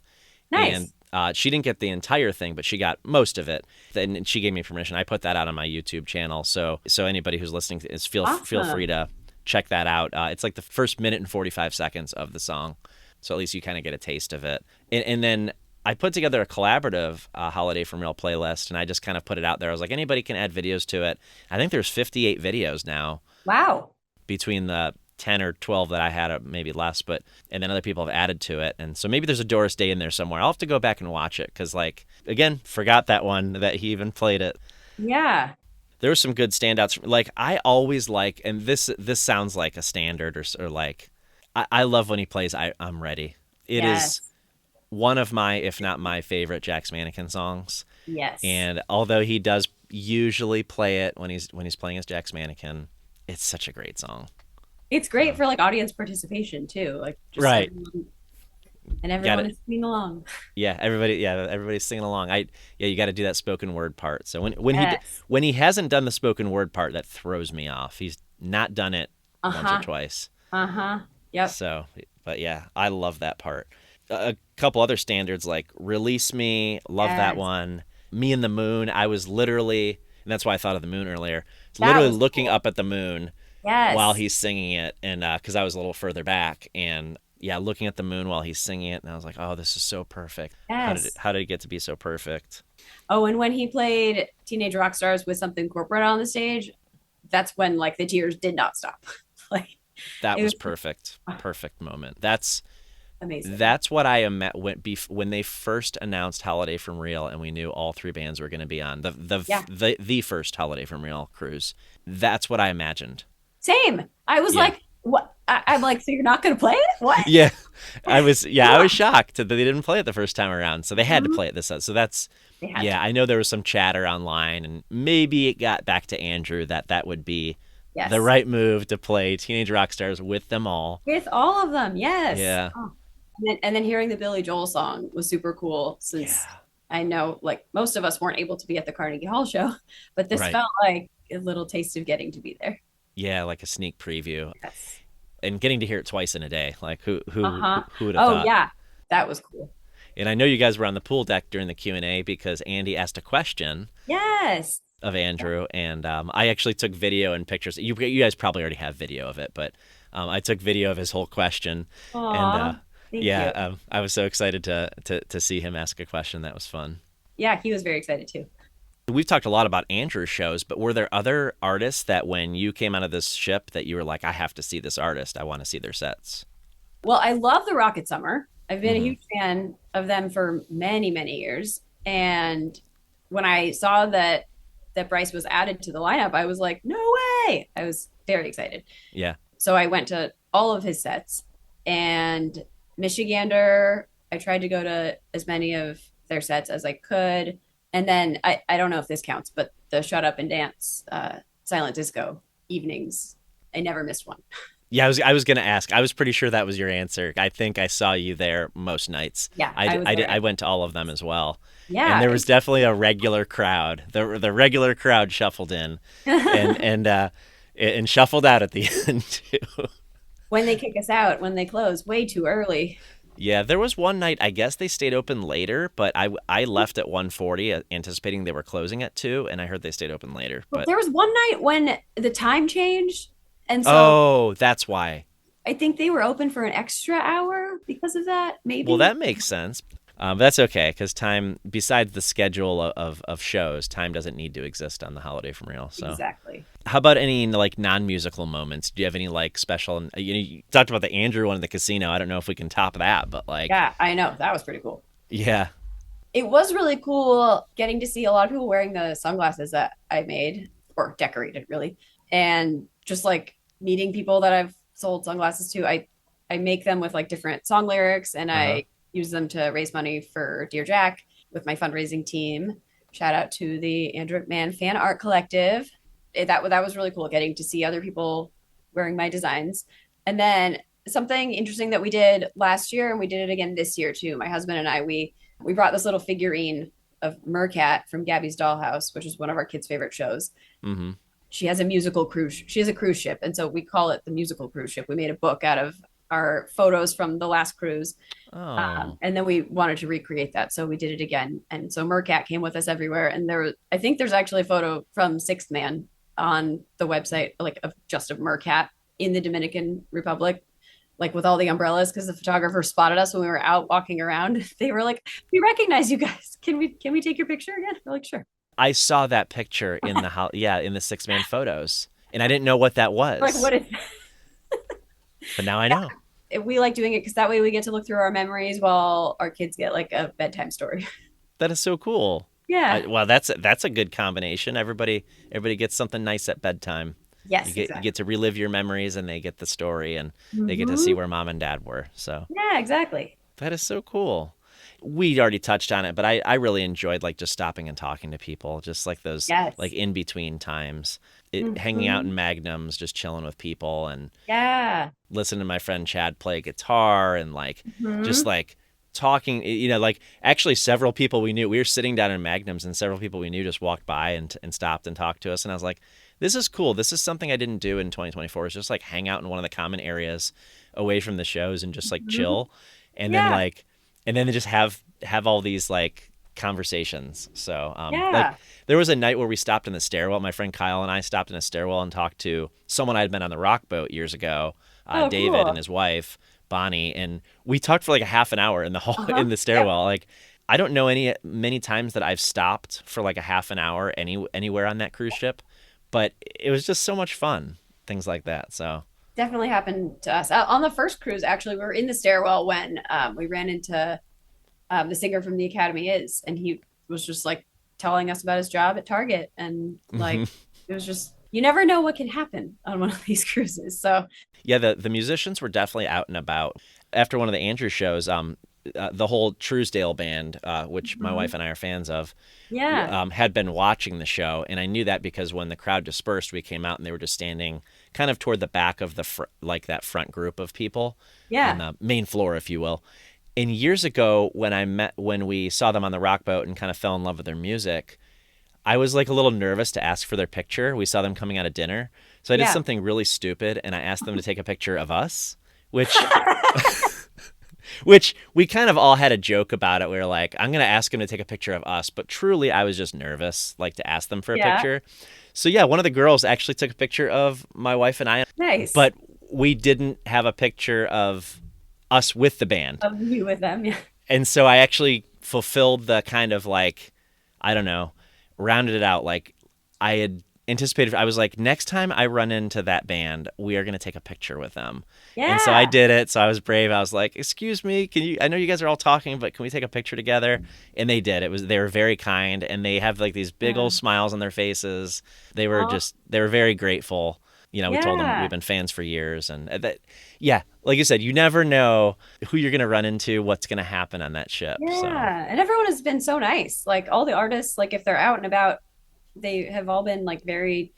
and
Nice.
she didn't get the entire thing, but she got most of it. And she gave me permission. I put that out on my YouTube channel, so anybody who's listening is feel free
Awesome.
to check that out. It's like the first minute and 45 seconds of the song, so at least you kind of get a taste of it. And then I put together a collaborative Holiday from Real playlist, and I just kind of put it out there. I was like, anybody can add videos to it. I think there's 58 videos now
Wow.
between 10 or 12 that I had, maybe less, and then other people have added to it. And so maybe there's a Doris Day in there somewhere. I'll have to go back and watch it because, like, again, forgot that one that he even played it.
Yeah.
There were some good standouts. Like, I always like, and this sounds like a standard or like, I love when he plays I'm Ready. It is
Yes.
one of my, if not my favorite Jack's Mannequin songs.
Yes.
And although he does usually play it when he's playing as Jack's Mannequin, it's such a great song.
It's great for like audience participation too. Like just
Right.
everyone is singing along.
Yeah, everybody's singing along. You got to do that spoken word part. So
Yes.
when he hasn't done the spoken word part, that throws me off. He's not done it once or
Uh-huh.
twice.
Uh-huh. Yep.
So, but yeah, I love that part. A couple other standards like Release Me, love that
Yes.
one. Me and the Moon, I was literally, and that's why I thought of the moon earlier. It's
That
literally
was
looking
cool.
up at the moon while
Yes.
he's singing it, and because I was a little further back, and yeah, looking at the moon while he's singing it, and I was like, oh, this is so perfect.
Yes.
How did it get to be so perfect?
Oh, and when he played Teenage Rock Stars with something corporate on the stage, that's when like the tears did not stop. Like
That
it
was
was
perfect,
ah,
perfect moment.
amazing.
That's what I when they first announced Holiday from Real, and we knew all three bands were going to be on
Yeah.
the first Holiday from Real cruise. That's what I imagined.
Same. I was
Yeah.
like, what? I'm like, so you're not going to play it? What?
Yeah, I was
What?
shocked that they didn't play it the first time around, so they had to
Mhm.
play it this time. So that's
They had
yeah.
to.
I know there was some chatter online, and maybe it got back to Andrew that would be the
Yes.
right move to play Teenage Rock Stars with them all.
With all of them. Yes.
Yeah,
Oh. And then hearing the Billy Joel song was super cool since
yeah,
I know like most of us weren't able to be at the Carnegie Hall show, but this
right.
felt like a little taste of getting to be there.
Yeah, like a sneak preview,
Yes.
and getting to hear it twice in a day. Like
Uh-huh.
who would have
Oh
thought?
yeah. That was cool.
And I know you guys were on the pool deck during the Q&A because Andy asked a question
Yes.
of Andrew, and I actually took video and pictures. You guys probably already have video of it, but I took video of his whole question, and
Aw. Thank
yeah,
you.
I was so excited to see him ask a question. That was fun.
Yeah, he was very excited too.
We've talked a lot about Andrew's shows, but were there other artists that when you came out of this ship that you were like, I have to see this artist, I want to see their sets?
Well, I love the Rocket Summer. I've been a
Hmm.
huge fan of them for many, many years. And when I saw that Bryce was added to the lineup, I was like, no way. I was very excited.
Yeah,
So I went to all of his sets and Michigander. I tried to go to as many of their sets as I could. And then I don't know if this counts, but the Shut Up and Dance silent disco evenings, I never missed one.
yeah. I was gonna ask. I was pretty sure that was your answer. I think I saw you there most nights.
Yeah, I was there.
I went to all of them as well, and
Yeah.
there was definitely a regular crowd. The regular crowd shuffled in, and shuffled out at the end too.
When they kick us out, when they close way too early.
Yeah, there was one night. I guess they stayed open later, but I left at 1:40, anticipating they were closing at 2, and I heard they stayed open later.
Well,
But
there was one night when the time changed. And so
oh, that's why.
I think they were open for an extra hour because of that,
Well,
maybe.
that makes sense. But that's okay because time, besides the schedule of shows, time doesn't need to exist on the Holiday from Real. So,
Exactly.
how about any like non-musical moments? Do you have any like special? You talked about the Andrew one in the casino. I don't know if we can top that, but like,
Yeah, I know. That was pretty cool.
yeah,
It was really cool getting to see a lot of people wearing the sunglasses that I made or decorated, really. And just like meeting people that I've sold sunglasses to. I make them with like different song lyrics and
uh huh,
I use them to raise money for Dear Jack with my fundraising team. Shout out to the Andrew McMahon Fan Art Collective. That was really cool getting to see other people wearing my designs. And then something interesting that we did last year and we did it again this year too. My husband and I we brought this little figurine of Mercat from Gabby's Dollhouse, which is one of our kids' favorite shows.
mm-hmm.
She has a musical cruise. She has a cruise ship, and so we call it the musical cruise ship. We made a book out of our photos from the last cruise,
Oh,
and then we wanted to recreate that, so we did it again. And so Mercat came with us everywhere. And I think there's actually a photo from Sixth Man on the website, like of just of Mercat in the Dominican Republic, like with all the umbrellas, because the photographer spotted us when we were out walking around. They were like, "We recognize you guys. Can we take your picture again?" We're like, "Sure."
I saw that picture in the house. Yeah, in the 6-man photos, and I didn't know what that
We're like,
was.
what is?
But now I know.
We like doing it because that way we get to look through our memories while our kids get like a bedtime story.
That is so cool.
Yeah.
Well, that's a good combination. Everybody gets something nice at bedtime.
Yes,
You
exactly.
get to relive your memories, and they get the story, and they get to see
Hmm.
where mom and dad were. So
Yeah, exactly.
that is so cool. We already touched on it, but I really enjoyed like just stopping and talking to people, just like those like
Yes.
in between times. Hanging out
Hmm.
in Magnums, just chilling with people and
Yeah.
listening to my friend Chad play guitar and like just
Hmm.
like talking, like actually several people we knew, we were sitting down in Magnums and several people we knew just walked by and stopped and talked to us. And I was like, this is cool. This is something I didn't do in 2024 is just like hang out in one of the common areas away from the shows and just like
Hmm.
chill. And then
Yeah.
like, and then just have all these like conversations. So, like
Yeah.
there was a night where we stopped in the stairwell. My friend Kyle and I stopped in a stairwell and talked to someone I'd met on the rock boat years ago,
Oh,
David and
cool.
his wife Bonnie, and we talked for like a half an hour in the hall
Uh-huh.
in the
Yep.
stairwell. Like I don't know many times that I've stopped for like a half an hour anywhere on that cruise ship, but it was just so much fun. Things like that. So
Definitely happened to us. On the first cruise, actually, we were in the stairwell when we ran into the singer from the Academy is, and he was just like telling us about his job at Target, and like it was just you never know what can happen on one of these cruises. So
yeah, the musicians were definitely out and about. After one of the Andrew shows, the whole Truesdale band, which my wife
mhm.
and I are fans of,
Yeah,
had been watching the show, and I knew that because when the crowd dispersed, we came out and they were just standing kind of toward the back of like that front group of people on
yeah.
the main floor, if you will. And years ago, when we saw them on the rock boat and kind of fell in love with their music, I was like a little nervous to ask for their picture. We saw them coming out of dinner, so I did
Yeah.
something really stupid, and I asked them to take a picture of us, which which we kind of all had a joke about it. We were like, I'm gonna ask him to take a picture of us, but truly I was just nervous, like to ask them for a
Yeah.
picture. So yeah, one of the girls actually took a picture of my wife and I,
Nice.
but we didn't have a picture of us with the band.
Of you with them. Yeah.
And so I actually fulfilled the kind of like, I don't know, rounded it out. Like I had anticipated, I was like, next time I run into that band, we are going to take a picture with them. And so I
Yeah.
did it. So I was brave. I was like, excuse me, I know you guys are all talking, but can we take a picture together? And they did. They were very kind, and they have like these big
Yeah.
old smiles on their faces.
Oh,
They were very grateful. We told them we've
yeah.
been fans for years, and that, yeah, like you said, you never know who you're gonna run into, what's gonna happen on that ship. So
Yeah. And everyone has been so nice. Like all the artists, like if they're out and about, they have all been like very,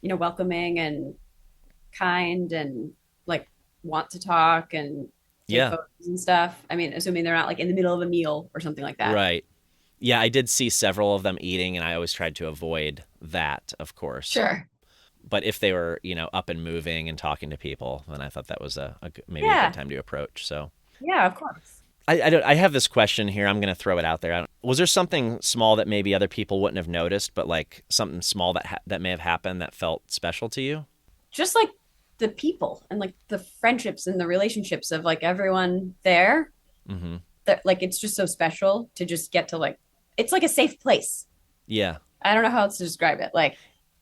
welcoming and kind and like want to talk and take
yeah,
photos and stuff. I mean, assuming they're not like in the middle of a meal or something like that.
right. Yeah, I did see several of them eating, and I always tried to avoid that, of course.
Sure.
But if they were, up and moving and talking to people, then I thought that was maybe a good
Yeah.
time to approach. So
Yeah, of course.
I have this question here. I'm going to throw it out there. Was there something small that maybe other people wouldn't have noticed, but like something small that may have happened that felt special to you?
Just like the people and like the friendships and the relationships of like everyone there
Mm-hmm.
that like it's just so special to just get to like it's like a safe place.
Yeah.
I don't know how else to describe it. Like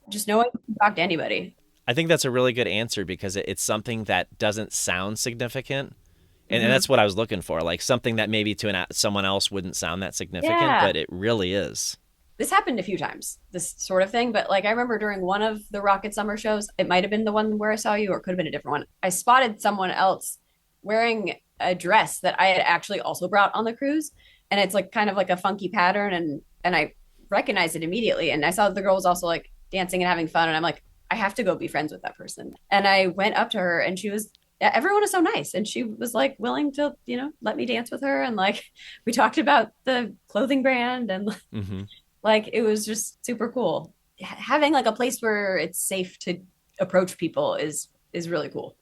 just knowing you can talk to anybody.
I think that's a really good answer because it's something that doesn't sound significant. And
Hmm.
that's what I was looking for, like something that maybe to someone else wouldn't sound that significant,
Yeah.
but it really is.
This happened a few times, this sort of thing. But like I remember during one of the Rocket Summer shows, it might have been the one where I saw you, or it could have been a different one. I spotted someone else wearing a dress that I had actually also brought on the cruise. And it's like kind of like a funky pattern and I recognized it immediately. And I saw the girl was also like dancing and having fun. And I'm like, I have to go be friends with that person. And I went up to her and everyone was so nice. And she was like willing to, let me dance with her. And like we talked about the clothing brand and
Hmm.
like it was just super cool. Having like a place where it's safe to approach people is really cool.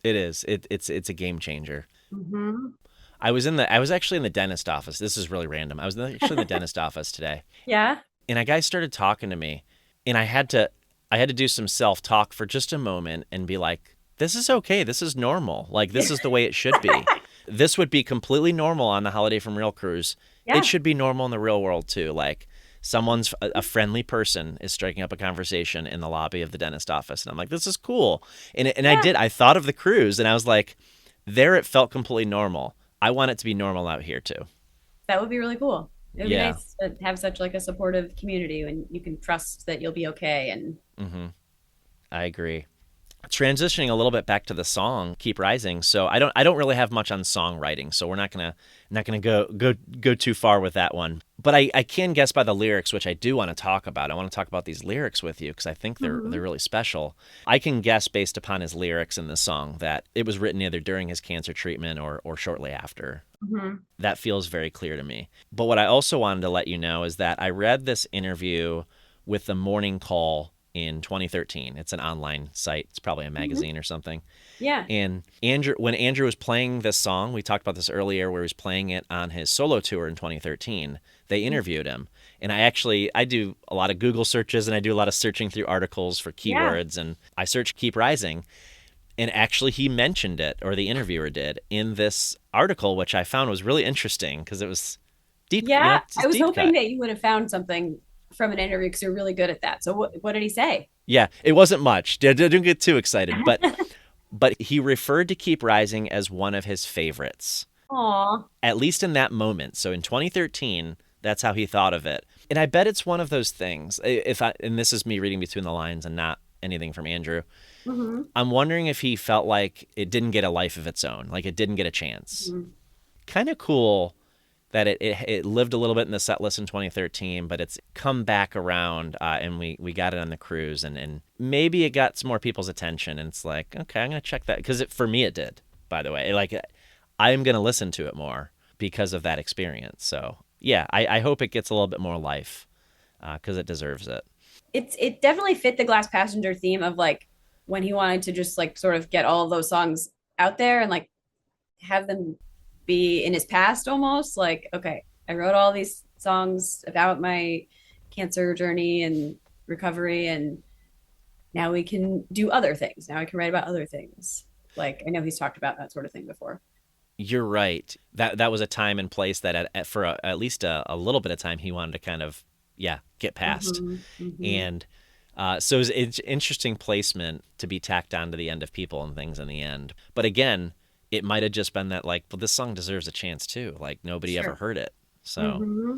It is. It's a game changer.
Hmm.
I was actually in the dentist office. This is really random. Actually in the dentist office today,
Yeah.
and a guy started talking to me, and I had to do some self talk for just a moment and be like, "This is okay. This is normal. Like this is the way it should be. This would be completely normal on the Holiday from Real cruise. It
Yeah.
should be normal in the real world too. Like Someone's a friendly person is striking up a conversation in the lobby of the dentist office, and I'm like, this is cool. And
Yeah,
I thought of the cruise, and I was like, there it felt completely normal. I want it to be normal out here too.
that would be really cool. It would be
Yeah.
nice to have such like a supportive community and you can trust that you'll be okay. And
Hmm. I agree. Transitioning a little bit back to the song "Keep Rising," so I don't really have much on songwriting, so we're not gonna go too far with that one. But I can guess by the lyrics, which I do want to talk about. I want to talk about these lyrics with you because I think they're
Mhm.
really special. I can guess based upon his lyrics in the song that it was written either during his cancer treatment or shortly after.
Mhm.
That feels very clear to me. But what I also wanted to let you know is that I read this interview with the Morning Call in 2013. It's an online site. It's probably a
Mhm.
magazine or something.
Yeah.
And when Andrew was playing this song, we talked about this earlier, where he was playing it on his solo tour in 2013. They interviewed him, and I do a lot of Google searches and I do a lot of searching through articles for
Yeah.
keywords, and I searched "Keep Rising," and actually he mentioned it, or the interviewer did, in this article, which I found was really interesting because it was deep,
Yeah.
it's
I
just
was
deep
hoping
cut.
that you would have found something from an interview because you're really good at that. So what did he say?
Yeah, it wasn't much. Didn't get too excited, but he referred to "Keep Rising" as one of his favorites,
Aw.
at least in that moment. So in 2013, that's how he thought of it. And I bet it's one of those things. And this is me reading between the lines and not anything from Andrew.
Hmm.
I'm wondering if he felt like it didn't get a life of its own, like it didn't get a chance. Kind of cool that it lived a little bit in the set list in 2013, but it's come back around, and we got it on the cruise, and maybe it got some more people's attention, and it's like, okay, I'm gonna check that because for me it did. By the way, like I am gonna listen to it more because of that experience. So yeah, I hope it gets a little bit more life because it deserves it.
It definitely fit the Glass Passenger theme of like when he wanted to just like sort of get all of those songs out there and like have them be in his past almost like okay, I wrote all these songs about my cancer journey and recovery and now we can do other things. Now I can write about other things. Like I know he's talked about that sort of thing before.
You're right. That was a time and place that for at least a little bit of time he wanted to kind of get past.
Hmm. Hmm.
And so it's interesting placement to be tacked on to the end of People and Things in the end. But again, it might have just been that like, well, this song deserves a chance too. Like nobody ever
Sure.
heard it. So
Hmm.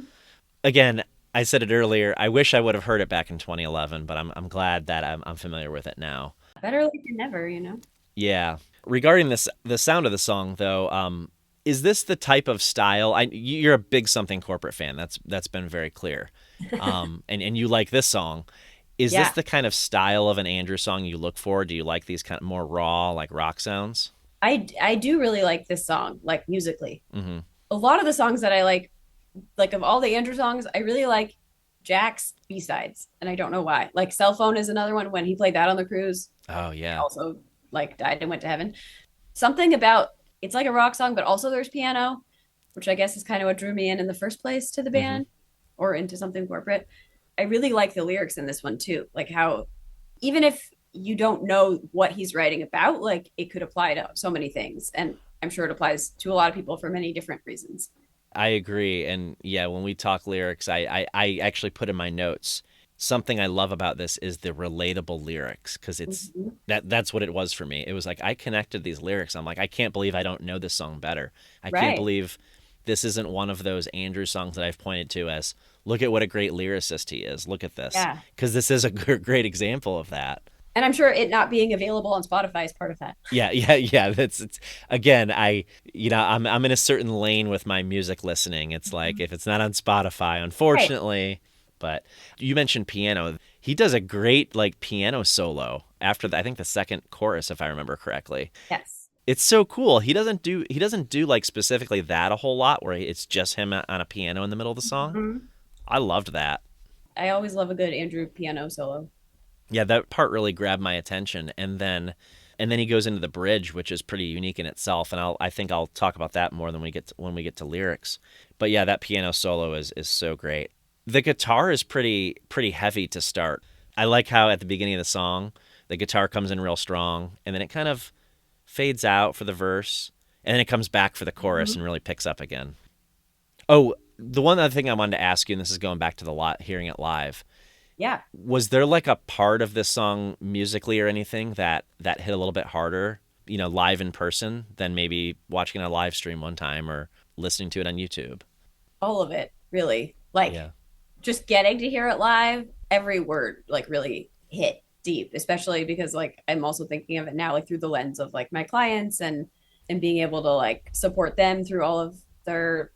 again, I said it earlier. I wish I would have heard it back in 2011, but I'm glad that I'm familiar with it now.
Better late than never, you know.
Yeah. Regarding the sound of the song though, is this the type of style? You're a big Something Corporate fan. That's been very clear. And you like this song. Is this
Yeah.
the kind of style of an Andrew song you look for? Do you like these kind of more raw, like rock sounds?
I do really like this song, like musically.
Hmm.
A lot of the songs that I like of all the Andrew songs, I really like Jack's B-sides, and I don't know why. Like Cell Phone is another one when he played that on the cruise.
Oh
I
yeah.
also like died and went to heaven. Something about it's like a rock song, but also there's piano, which I guess is kind of what drew me in the first place to the
Hmm.
band or into Something Corporate. I really like the lyrics in this one too, like how even if you don't know what he's writing about, like it could apply to so many things, and I'm sure it applies to a lot of people for many different reasons.
I agree. And yeah, when we talk lyrics, I actually put in my notes something I love about this is the relatable lyrics because
Mhm.
that's what it was for me. It was like I connected these lyrics. I'm like, I can't believe I don't know this song better. I can't
Right.
believe this isn't one of those Andrew songs that I've pointed to as look at what a great lyricist he is. Look at this.
Yeah.
Because this is a great example of that.
And I'm sure it not being available on Spotify is part of that.
Yeah. That's it's again. I'm in a certain lane with my music listening. It's like if it's not on Spotify,
Right.
unfortunately. But you mentioned piano. He does a great like piano solo after I think the second chorus, if I remember correctly.
Yes.
It's so cool. He doesn't do like specifically that a whole lot where it's just him on a piano in the middle of the song.
Mhm.
I loved that.
I always love a good Andrew piano solo.
Yeah, that part really grabbed my attention, and then he goes into the bridge, which is pretty unique in itself, and I think I'll talk about that more than when we get to lyrics. But yeah, that piano solo is so great. The guitar is pretty heavy to start. I like how at the beginning of the song, the guitar comes in real strong, and then it kind of fades out for the verse, and then it comes back for the chorus
Mhm.
and really picks up again. Oh, The one other thing I wanted to ask you, and this is going back to the lot hearing it live,
Yeah.
was there like a part of this song musically or anything that hit a little bit harder, live in person than maybe watching a live stream one time or listening to it on YouTube?
All of it, really. Like
Yeah.
just getting to hear it live, every word like really hit deep, especially because like I'm also thinking of it now like through the lens of like my clients and being able to like support them through all of their,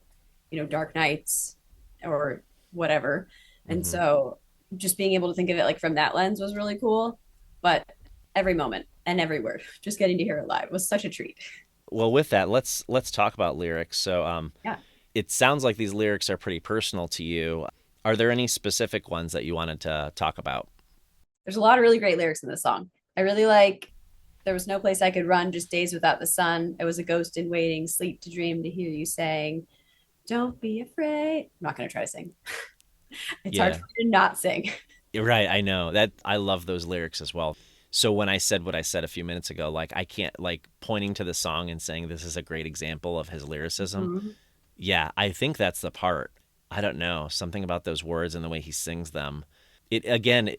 dark nights or whatever. And
Hmm.
so just being able to think of it like from that lens was really cool. But every moment and every word, just getting to hear it live was such a treat.
Well, with that, let's talk about lyrics. So,
Yeah.
it sounds like these lyrics are pretty personal to you. Are there any specific ones that you wanted to talk about?
There's a lot of really great lyrics in this song. I really like there was no place I could run, just days without the sun. I was a ghost in waiting, sleep to dream to hear you saying, don't be afraid. I'm not going to try to sing. It's hard
Yeah.
for me to not sing.
Right, I know. That I love those lyrics as well. So when I said what I said a few minutes ago, like I can't like pointing to the song and saying this is a great example of his lyricism.
Mhm.
Yeah, I think that's the part. I don't know, something about those words and the way he sings them. It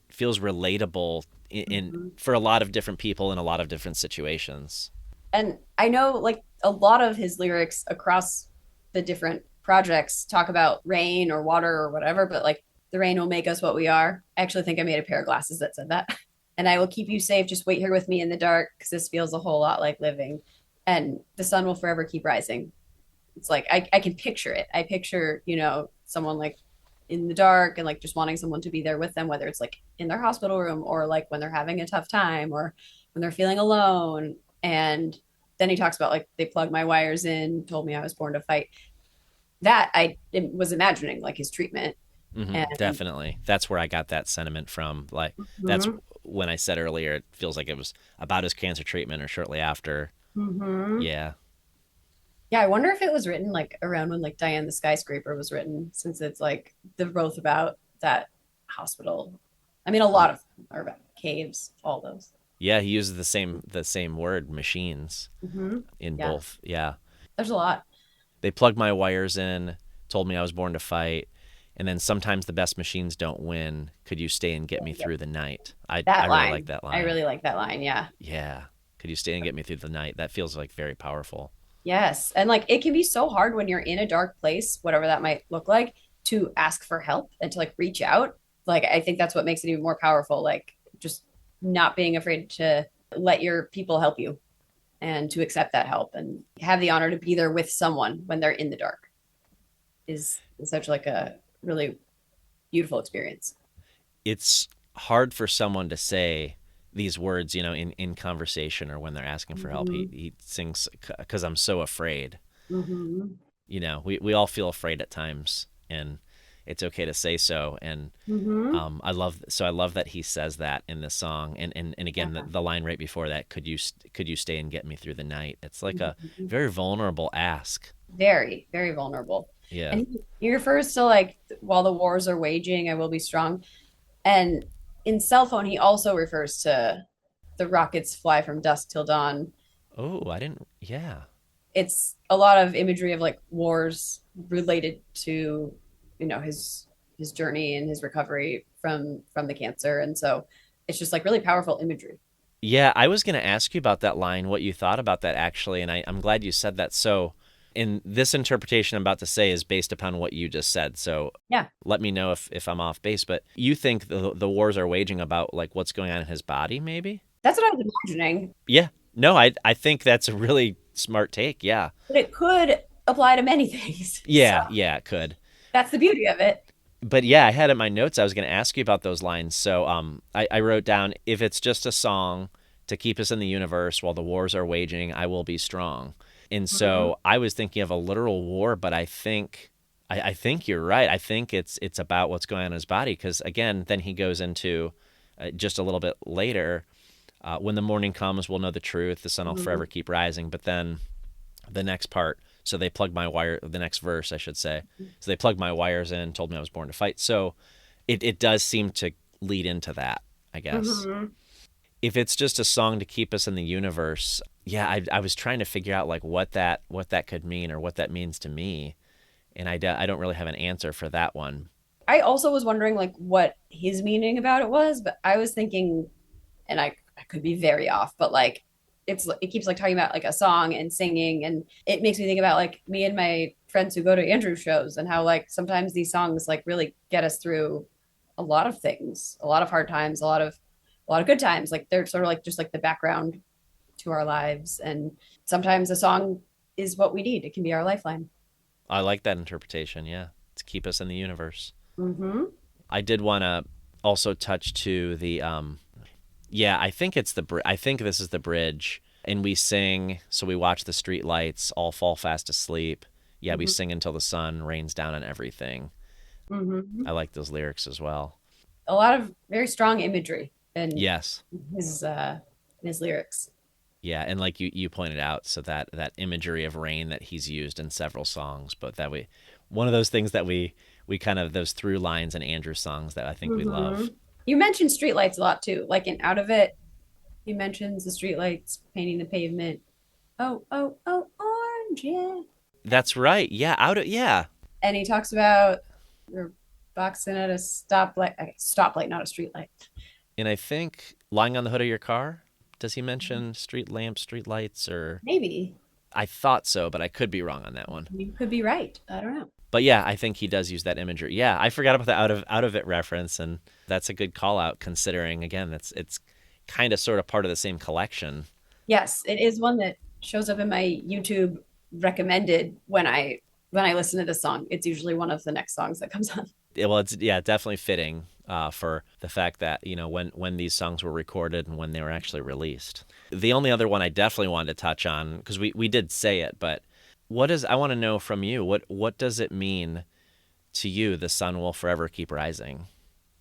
feels relatable in
Mhm.
for a lot of different people in a lot of different situations.
And I know like a lot of his lyrics across the different projects talk about rain or water or whatever, but like the rain will make us what we are. I actually think I made a pair of glasses that said that. And I will keep you safe. Just wait here with me in the dark because this feels a whole lot like living. And the sun will forever keep rising. It's like I can picture it. I picture, someone like in the dark and like just wanting someone to be there with them, whether it's like in their hospital room or like when they're having a tough time or when they're feeling alone. And then he talks about like they plugged my wires in, told me I was born to fight. That I was imagining like his treatment. And
Definitely. That's where I got that sentiment from. Like that's
mm-hmm,
when I said earlier it feels like it was about his cancer treatment or shortly after.
mm-hmm.
Yeah.
Yeah, I wonder if it was written like around when like Diane the Skyscraper was written, since it's like they're both about that hospital. I mean, a lot of them are about caves, all those.
Yeah, he uses the same word, machines,
Mm-hmm.
in
Yeah,
both. Yeah.
there's a lot.
They plugged my wires in, told me I was born to fight, and then sometimes the best machines don't win. Could you stay and get me
Yep.
through the night? I
That
really like
line,
that
I
line.
really like that line. Yeah.
Yeah. Could you stay and get me through the night? That feels like very powerful.
Yes. And like it can be so hard when you're in a dark place, whatever that might look like, to ask for help and to like reach out. Like I think that's what makes it even more powerful. Like just not being afraid to let your people help you and to accept that help and have the honor to be there with someone when they're in the dark is such like a really beautiful experience.
It's hard for someone to say these words, in conversation or when they're asking for help. He
Mm-hmm.
he sings because I'm so afraid.
Mm-hmm.
We all feel afraid at times, and it's okay to say so. And
Mm-hmm.
I love that he says that in this song. And again,
Yeah.
the line right before that, could you stay and get me through the night? It's like a
Mm-hmm.
very vulnerable ask.
Very, very vulnerable.
Yeah.
And he refers to like while the wars are waging, I will be strong. And in cell phone, he also refers to the rockets fly from dusk till dawn.
Oh, I didn't. Yeah.
It's a lot of imagery of like wars related to, his journey and his recovery from the cancer. And so it's just like really powerful imagery.
Yeah, I was going to ask you about that line, what you thought about that actually, and I'm glad you said that. So, in this interpretation I'm about to say is based upon what you just said. So,
Yeah,
let me know if I'm off base. But you think the wars are waging about like what's going on in his body, maybe?
that's what I was imagining.
Yeah. No, I think that's a really smart take. Yeah.
But it could apply to many things. So
Yeah. Yeah. It could.
that's the beauty of it.
But yeah, I had in my notes I was going to ask you about those lines. So I wrote down if it's just a song to keep us in the universe while the wars are waging, I will be strong. And
Mhm.
so I was thinking of a literal war, but I think you're right. I think it's about what's going on in his body because again, then he goes into just a little bit later. When the morning comes, we'll know the truth. The sun will
Mhm.
forever keep rising. But then the next part. So they plugged my wire, the next verse, I should say. So they plugged my wires in, told me I was born to fight. So it does seem to lead into that, I guess.
Mhm.
If it's just a song to keep us in the universe, yeah, I was trying to figure out like what that could mean or what that means to me. And I don't really have an answer for that one.
I also was wondering like what his meaning about it was, but I was thinking, and I could be very off, but like it keeps like talking about like a song and singing, and it makes me think about like me and my friends who go to Andrew shows and how like sometimes these songs like really get us through a lot of things, a lot of hard times, a lot of good times. Like they're sort of like just like the background to our lives, and sometimes a song is what we need. It can be our lifeline.
I like that interpretation. Yeah, to keep us in the universe.
Mm-hmm.
I did want to also touch to the yeah, I think it's I think this is the bridge. And we sing, so we watch the street lights all fall fast asleep. Yeah, we
Mm-hmm.
sing until the sun rains down on everything.
Mm-hmm.
I like those lyrics as well.
A lot of very strong imagery
Yes.
in his lyrics.
Yeah, and like you pointed out, so that imagery of rain that he's used in several songs, but that we one of those things that we kind of those through lines in Andrew's songs that I think we
Mm-hmm.
love.
You mentioned streetlights a lot too. Like in Out of It, he mentions the streetlights painting the pavement. Oh, oh, oh, orange, yeah.
That's right. Yeah, out of yeah.
And he talks about you're boxing at a stoplight, okay, stoplight, not a streetlight.
And I think lying on the hood of your car, does he mention street lamps, street lights, or
Maybe
I thought so, but I could be wrong on that one.
you could be right. I don't know.
But yeah, I think he does use that imagery. Yeah, I forgot about the out of it reference, and that's a good call out considering again it's kind of sort of part of the same collection.
Yes, it is one that shows up in my YouTube recommended when I listen to this song. It's usually one of the next songs that comes on.
Yeah, well, it's yeah definitely fitting for the fact that when these songs were recorded and when they were actually released. The only other one I definitely wanted to touch on because we did say it, but what is I want to know from you what does it mean to you? The sun will forever keep rising.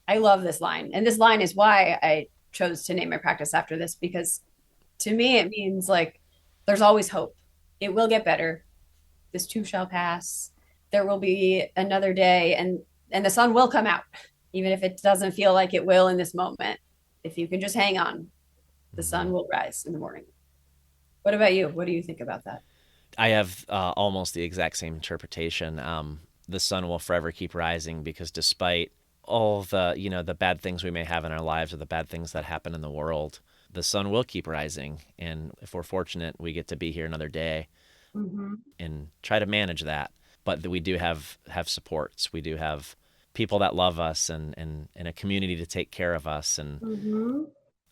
I love this line. And this line is why I chose to name my practice after this because to me it means like there's always hope. It will get better. This too shall pass. There will be another day and the sun will come out even if it doesn't feel like it will in this moment. If you can just hang on, the sun will rise in the morning. What about you? What do you think about that?
I have almost the exact same interpretation. The sun will forever keep rising because despite all the the bad things we may have in our lives or the bad things that happen in the world, the sun will keep rising. And if we're fortunate, we get to be here another day
Mm-hmm.
and try to manage that. But we do have supports. We do have people that love us and a community to take care of us. And
Mm-hmm.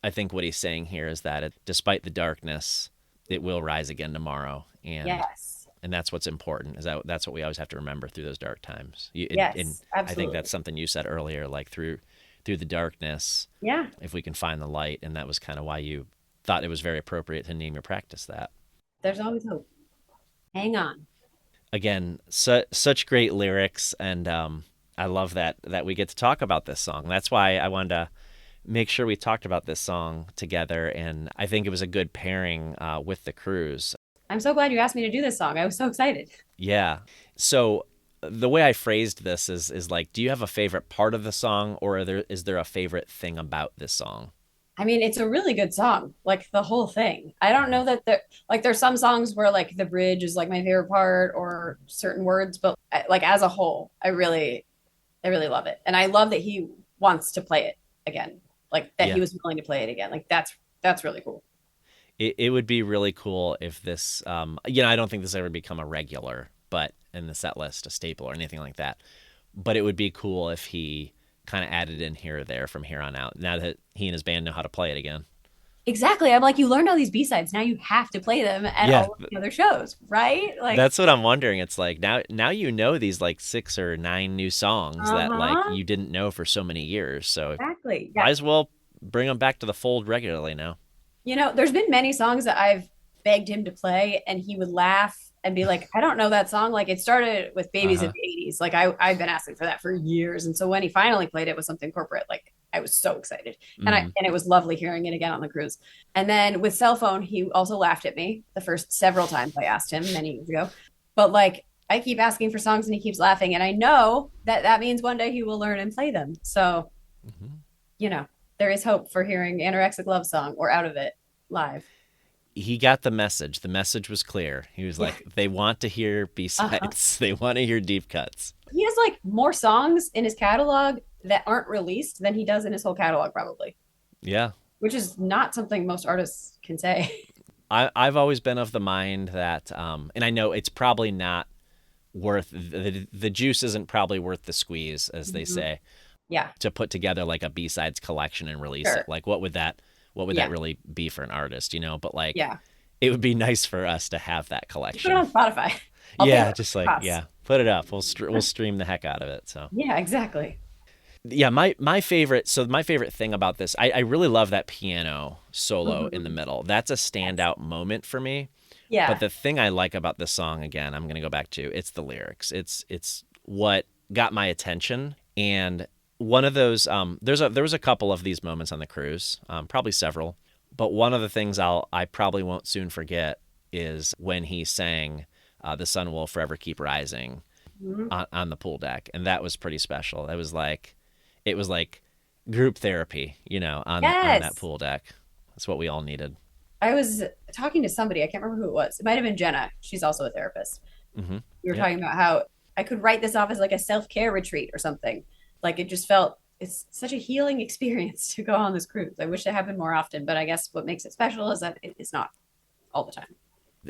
I think what he's saying here is that despite the darkness, it will rise again tomorrow.
Yes.
And that's what's important is that's what we always have to remember through those dark times. And
Yes,
I think
absolutely.
that's something you said earlier, like through the darkness,
Yeah.
if we can find the light, and that was kind of why you thought it was very appropriate to name your practice that.
There's always hope. Hang on.
Again, such great lyrics, and I love that we get to talk about this song. That's why I wanted to make sure we talked about this song together, and I think it was a good pairing with the cruise.
I'm so glad you asked me to do this song. I was so excited.
Yeah. So the way I phrased this is like, do you have a favorite part of the song, or is there a favorite thing about this song?
I mean, it's a really good song, like the whole thing. I don't know that like there's some songs where like the bridge is like my favorite part or certain words, but like as a whole, I really love it. And I love that he wants to play it again. Like that
Yeah.
he was willing to play it again. Like that's really cool.
It would be really cool if this, I don't think this ever become a regular, but in the set list, a staple or anything like that. But it would be cool if he kind of added in here or there from here on out. Now that he and his band know how to play it again.
Exactly. I'm like, you learned all these B-sides. Now you have to play them at
Yeah,
all of the other shows, right? Like,
that's what I'm wondering. It's like now you know these like 6 or 9 new songs that like
uh-huh.
you didn't know for so many years. So
Exactly. Yeah.
might as well bring them back to the fold regularly now.
You know, there's been many songs that I've begged him to play and he would laugh and be like, I don't know that song. Like it started with
Uh
Babies in
huh.
the 80s. Like I've been asking for that for years. And so when he finally played it with something corporate, like I was so excited.
Hmm.
And it was lovely hearing it again on the cruise. And then with Cell Phone, he also laughed at me the first several times I asked him many years ago. But like I keep asking for songs and he keeps laughing. And I know that that means one day he will learn and play them. So,
Hmm.
you know, there is hope for hearing Anorexic Love Song or Out of It live.
he got the message. The message was clear. He was like, they want to hear
Uh-huh.
B-sides. They want to hear deep cuts.
He has like more songs in his catalog that aren't released than he does in his whole catalog, probably,
Yeah.
which is not something most artists can say.
I've always been of the mind that, and I know it's probably not worth, the juice isn't probably worth the squeeze, as they
Mhm.
say,
Yeah,
to put together like a B-sides collection and release it.
sure.
Like, what would that
Yeah,
really be for an artist, you know? But like,
yeah.
it would be nice for us to have that
Just put it
collection.
on Spotify. I'll pay
Yeah,
whatever
just
it
like,
costs.
yeah, put it up. We'll stream the heck out of it. So
Yeah, exactly.
yeah, my favorite. So my favorite thing about this, I really love that piano solo in the
Mhm.
middle. That's a
Yes.
standout moment for me. But
Yeah.
the thing I like about this song, again, I'm gonna go back to, it's the lyrics. It's what got my attention. And one of those, there was a couple of these moments on the cruise, probably several. But one of the things I probably won't soon forget is when he sang, "The sun will forever keep rising"
Mhm.
on the pool deck, and that was pretty special. It was like group therapy, you know, on that
Yes.
pool deck. That's what we all needed.
I was talking to somebody, I can't remember who it was. It might have been Jenna. She's also a therapist.
Hmm.
We were
Yep.
talking about how I could write this off as like a self-care retreat or something. Like it just felt it's such a healing experience to go on this cruise. I wish it happened more often, but I guess what makes it special is that it's not all the time.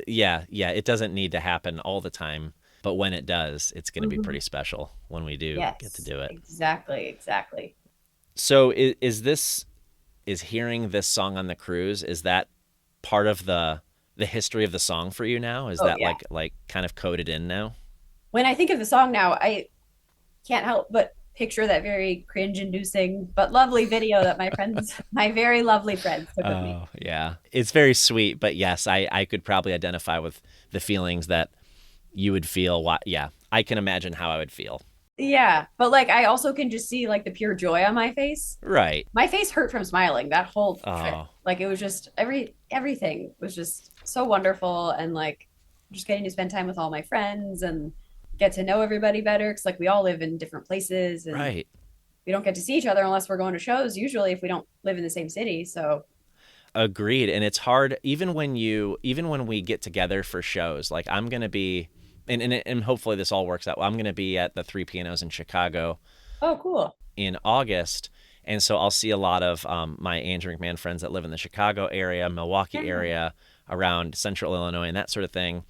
Yeah, yeah. It doesn't need to happen all the time, but when it does, it's going to be
Mhm.
pretty special when we do get to
Yes,
do it.
exactly, exactly.
So is hearing this song on the cruise, is that part of the history of the song for you now? Is
Oh
that
yeah.
like kind of coded in now?
When I think of the song now, I can't help but picture that very cringe-inducing but lovely video that my friends, my very lovely friends, took of me.
Oh, yeah. It's very sweet, but yes, I could probably identify with the feelings that you would feel. Yeah, I can imagine how I would feel.
Yeah, but like I also can just see like the pure joy on my face.
Right.
My face hurt from smiling that whole trip.
Oh,
Like it was just everything was just so wonderful and like just getting to spend time with all my friends and get to know everybody better because like we all live in different places and
right.
we don't get to see each other unless we're going to shows usually if we don't live in the same city. So
Agreed. And it's hard even when we get together for shows. Like I'm gonna be, and hopefully this all works out. I'm gonna be at the Three Pianos in Chicago
oh cool.
in August, and so I'll see a lot of my Andrew McMahon friends that live in the Chicago area, Milwaukee
Yeah.
area, around Central Illinois, and that sort of thing.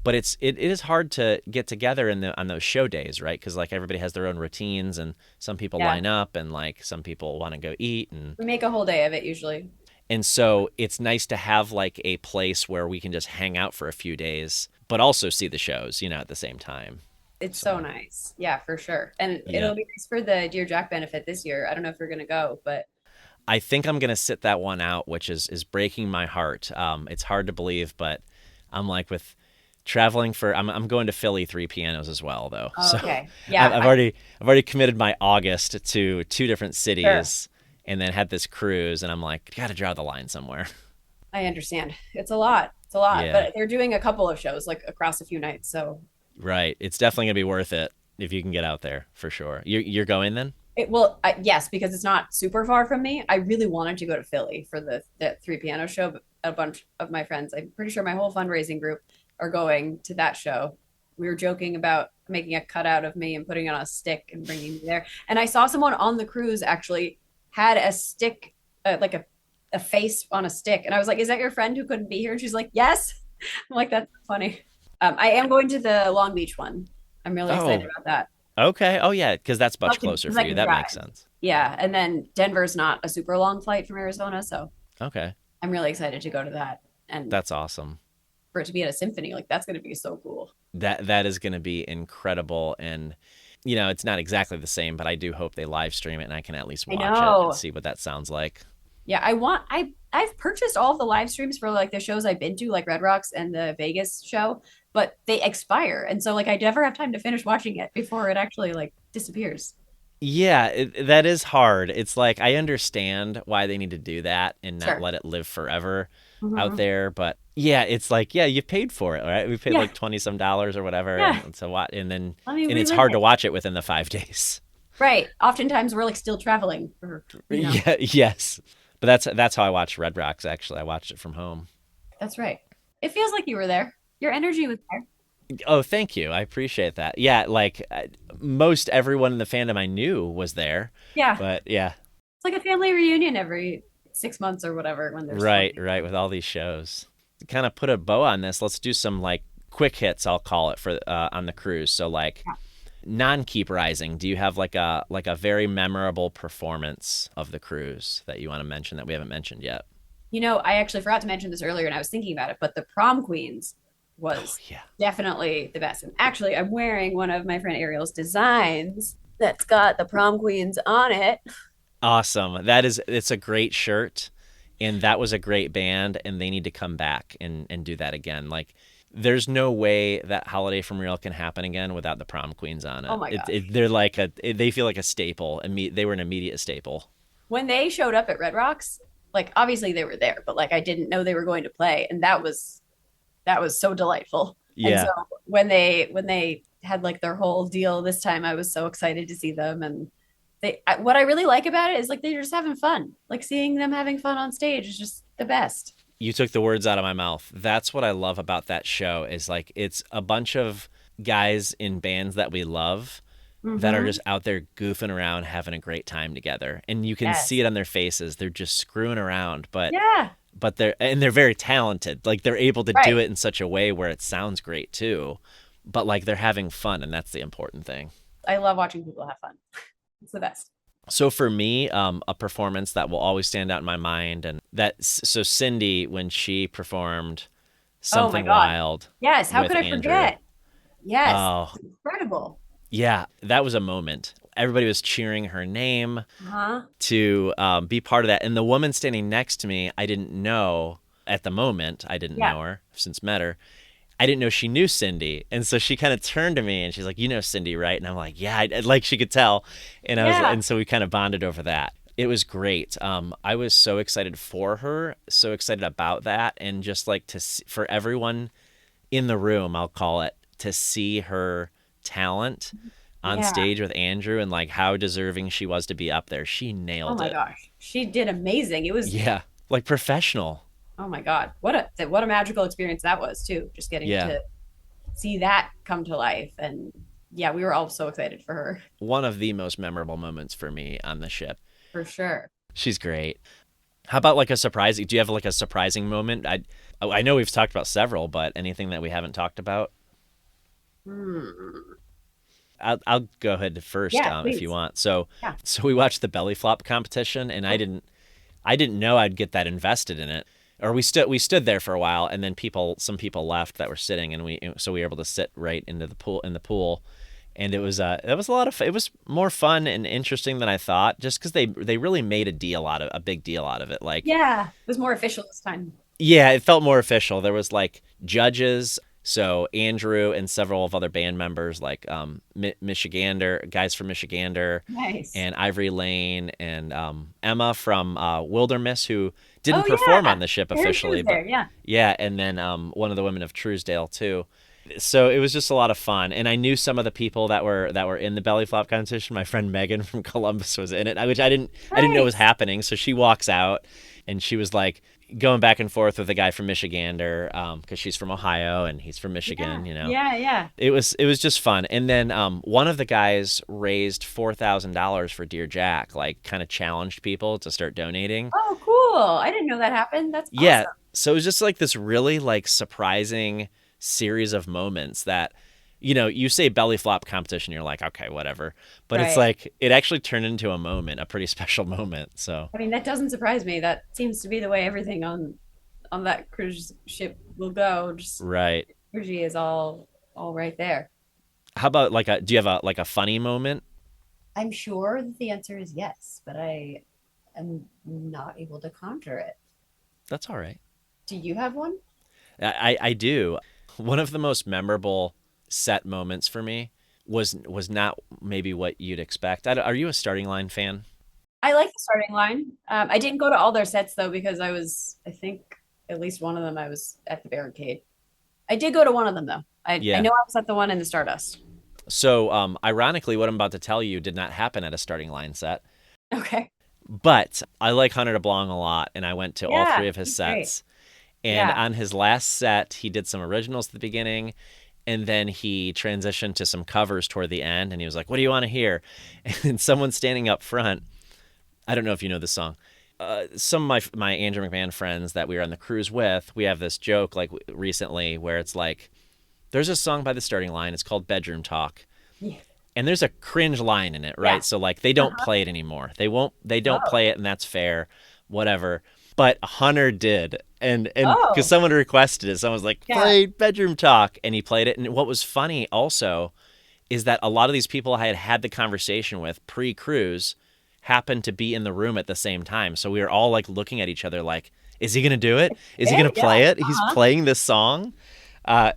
But it is hard to get together on those show days, right? Because like everybody has their own routines, and some people
Yeah.
line up, and like some people want to go eat,
We make a whole day of it usually.
and so it's nice to have like a place where we can just hang out for a few days, but also see the shows, you know, at the same time.
It's so
So
nice. Yeah, for sure. And
yeah,
it'll be nice for the Dear Jack benefit this year. I don't know if you're gonna go, but
I think I'm gonna sit that one out, which is breaking my heart. It's hard to believe, but I'm like with traveling for I'm going to Philly Three Pianos as well though.
oh,
So
okay. Yeah,
I've already committed my August to two different
sure.
cities, and then had this cruise, and I'm like, gotta draw the line somewhere.
I understand. It's a lot. It's a lot,
Yeah,
but they're doing a couple of shows like across a few nights. So
right. It's definitely gonna be worth it if you can get out there for sure. You're going then?
it will, yes, because it's not super far from me. I really wanted to go to Philly for the three piano show, but a bunch of my friends, I'm pretty sure my whole fundraising group are going to that show. We were joking about making a cutout of me and putting it on a stick and bringing me there. And I saw someone on the cruise actually had a stick, like a face on a stick. And I was like, is that your friend who couldn't be here? And she's like, yes. I'm like, that's funny. I am going to the Long Beach one. I'm really excited
Oh,
about that.
okay. Oh yeah, because that's much closer
Because
for
I
you.
can
That makes
drive.
sense.
Yeah. And then Denver's not a super long flight from Arizona. So
Okay.
I'm really excited to go to that and
That's awesome.
for it to be at a symphony. Like that's going to be so cool.
That is going to be incredible, and you know, it's not exactly the same, but I do hope they live stream it and I can at least
I
watch it and
know.
see what that sounds like.
Yeah. I've purchased all of the live streams for like the shows I've been to, like Red Rocks and the Vegas show, but they expire. And so like I never have time to finish watching it before it actually like disappears.
Yeah, that is hard. It's like I understand why they need to do that and not
Sure.
let it live forever out
Hmm.
there, but yeah, it's like yeah, you paid for it, right? We paid
Yeah.
like 20 some dollars or whatever,
Yeah.
and so what?
Let me
And it's
relive
hard to
it.
watch it within the 5 days.
Right. Oftentimes we're like still traveling or,
Yeah, yes, but that's how I watched Red Rocks. Actually, I watched it from home.
That's right. It feels like you were there. Your energy was there.
Oh, thank you. I appreciate that. Yeah, like most everyone in the fandom I knew was there,
Yeah.
but yeah,
It's like a family reunion every 6 months or whatever when there's
right,
something.
right. With all these shows, to kind of put a bow on this, let's do some like quick hits. I'll call it for on the cruise. So like
Yeah.
non-keep rising. Do you have like a very memorable performance of the cruise that you want to mention that we haven't mentioned yet?
I actually forgot to mention this earlier and I was thinking about it, but the prom queens
Oh
was
yeah.
definitely the best. And actually, I'm wearing one of my friend Ariel's designs that's got the prom queens on it.
Awesome. It's a great shirt and that was a great band and they need to come back and do that again. Like there's no way that Holiday from Real can happen again without the prom queens on
Oh
it.
my gosh.
They're like they feel like a staple. They were an immediate staple.
When they showed up at Red Rocks, like obviously they were there, but like I didn't know they were going to play. And that was so delightful. And so
Yeah.
when they had like their whole deal this time, I was so excited to see them. And what I really like about it is like they're just having fun. Like seeing them having fun on stage is just the best.
You took the words out of my mouth. That's what I love about that show is like it's a bunch of guys in bands that we love that are
Mm-hmm.
just out there goofing around having a great time together. And you can see
Yes.
it on their faces. They're just screwing around,
Yeah.
but they're very talented. Like they're able to do
Right.
it in such a way where it sounds great too. But like they're having fun and that's the important thing.
I love watching people have fun. It's the best.
So for me, a performance that will always stand out in my mind, and so Cindy when she performed
Oh my
Something
God.
Wild
Yes. How
with
could I
Andrew.
forget? Yes.
Oh,
Incredible.
yeah, that was a moment. Everybody was cheering her name
Huh?
to be part of that. And the woman standing next to me, I didn't know at the moment. I didn't
Yeah.
know her. I've since met her. I didn't know she knew Cindy. And so she kind of turned to me and she's like, "You know Cindy, right?" And I'm like, "Yeah," like she could tell.
Yeah.
And so we kind of bonded over that. It was great. I was so excited for her, so excited about that. And just like for everyone in the room, I'll call it, to see her talent on
Yeah.
stage with Andrew and like how deserving she was to be up there. She
Oh
nailed
my
it.
gosh. She did amazing. It was,
Yeah, like professional.
oh my God. What a magical experience that was too. Just getting
Yeah.
to see that come to life. And yeah, we were all so excited for her
One of the most memorable moments for me on the ship.
for sure.
She's great. How about like a surprising? Do you have like a surprising moment? I know we've talked about several, but anything that we haven't talked about?
Hmm.
I'll go ahead first
Yeah,
if you
please.
want.
Yeah.
So we watched the belly flop competition, and
Oh,
I didn't know I'd get that invested in it. Or we stood there for a while, and then some people left that were sitting, and we were able to sit right into the pool, and it was a lot of it was more fun and interesting than I thought, just because they really made a big deal out of it. Like
yeah. It was more official this time.
yeah, it felt more official. There was like judges, so Andrew and several of other band members, like Michigander guys from Michigander,
Nice.
and Ivory Lane, and Emma from Wilderness, who didn't
Oh
perform
yeah.
on the ship
I heard she
officially,
was
but
there. Yeah.
yeah, and then one of the women of Truesdale too. So it was just a lot of fun, and I knew some of the people that were in the belly flop competition. My friend Megan from Columbus was in it, which I didn't know was
Nice.
happening. So she walks out, and she was like going back and forth with the guy from Michigander, because she's from Ohio and he's from
Yeah.
Michigan.
Yeah. Yeah.
It was just fun. And then one of the guys raised $4,000 for Dear Jack, like kind of challenged people to start donating.
Oh, cool. I didn't know that happened. That's
Yeah,
awesome.
so it was just like this really like surprising series of moments that you say belly flop competition, you're like, okay, whatever, but it's
Right.
like it actually turned into a moment, a pretty special moment. So
I mean, that doesn't surprise me. That seems to be the way everything on that cruise ship will go. Just
right.
energy is all right there.
How about like a do you have a like a funny moment?
I'm sure that the answer is yes, but I am not able to conjure it.
That's all right.
Do you have one?
I do. One of the most memorable set moments for me was not maybe what you'd expect. Are you a starting line fan?
I like the starting line. I didn't go to all their sets though because I think at least one of them I was at the barricade. I did go to one of them though. I
Yeah.
know I was at the one in the Stardust.
So ironically, what I'm about to tell you did not happen at a starting line set.
Okay.
But I like Hunter DeBlanc a lot, and I went to all
Yeah,
three of his
he's great.
sets. And
Yeah.
on his last set, he did some originals at the beginning, and then he transitioned to some covers toward the end, and he was like, "What do you want to hear?" And someone standing up front, I don't know if you know this song. Some of my Andrew McMahon friends that we were on the cruise with, we have this joke like recently where it's like, there's a song by The Starting Line. It's called Bedroom Talk,
Yeah.
and there's a cringe line in it,
Yeah.
right? So like they don't
Uh-huh.
play it anymore. They won't. They don't
Oh.
play it, and that's fair, whatever. But Hunter did, and because
Oh.
someone requested it, someone was like,
Yeah.
"Play Bedroom Talk," and he played it. And what was funny also is that a lot of these people I had had the conversation with pre-cruise happened to be in the room at the same time. So we were all like looking at each other like, "Is he gonna do it? Is he
Yeah.
gonna
Yeah.
play it? He's
Uh-huh.
playing this song." Uh,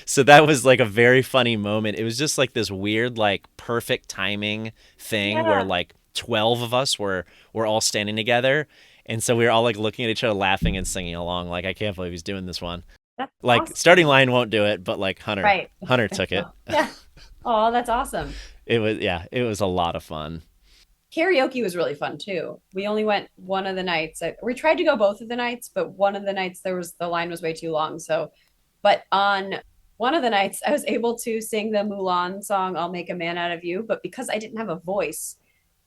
so that was like a very funny moment. It was just like this weird, like perfect timing thing where
Yeah.
like 12 of us were all standing together. And so we were all like looking at each other, laughing and singing along. Like, I can't believe he's doing this one.
That's
Like, Starting
awesome.
Line won't do it, but like
Right.
Hunter took it.
Yeah. Oh, that's awesome.
Yeah, it was a lot of fun.
Karaoke was really fun too. We only went one of the nights. We tried to go both of the nights, but one of the nights the line was way too long. So, but on one of the nights, I was able to sing the Mulan song "I'll Make a Man Out of You," but because I didn't have a voice,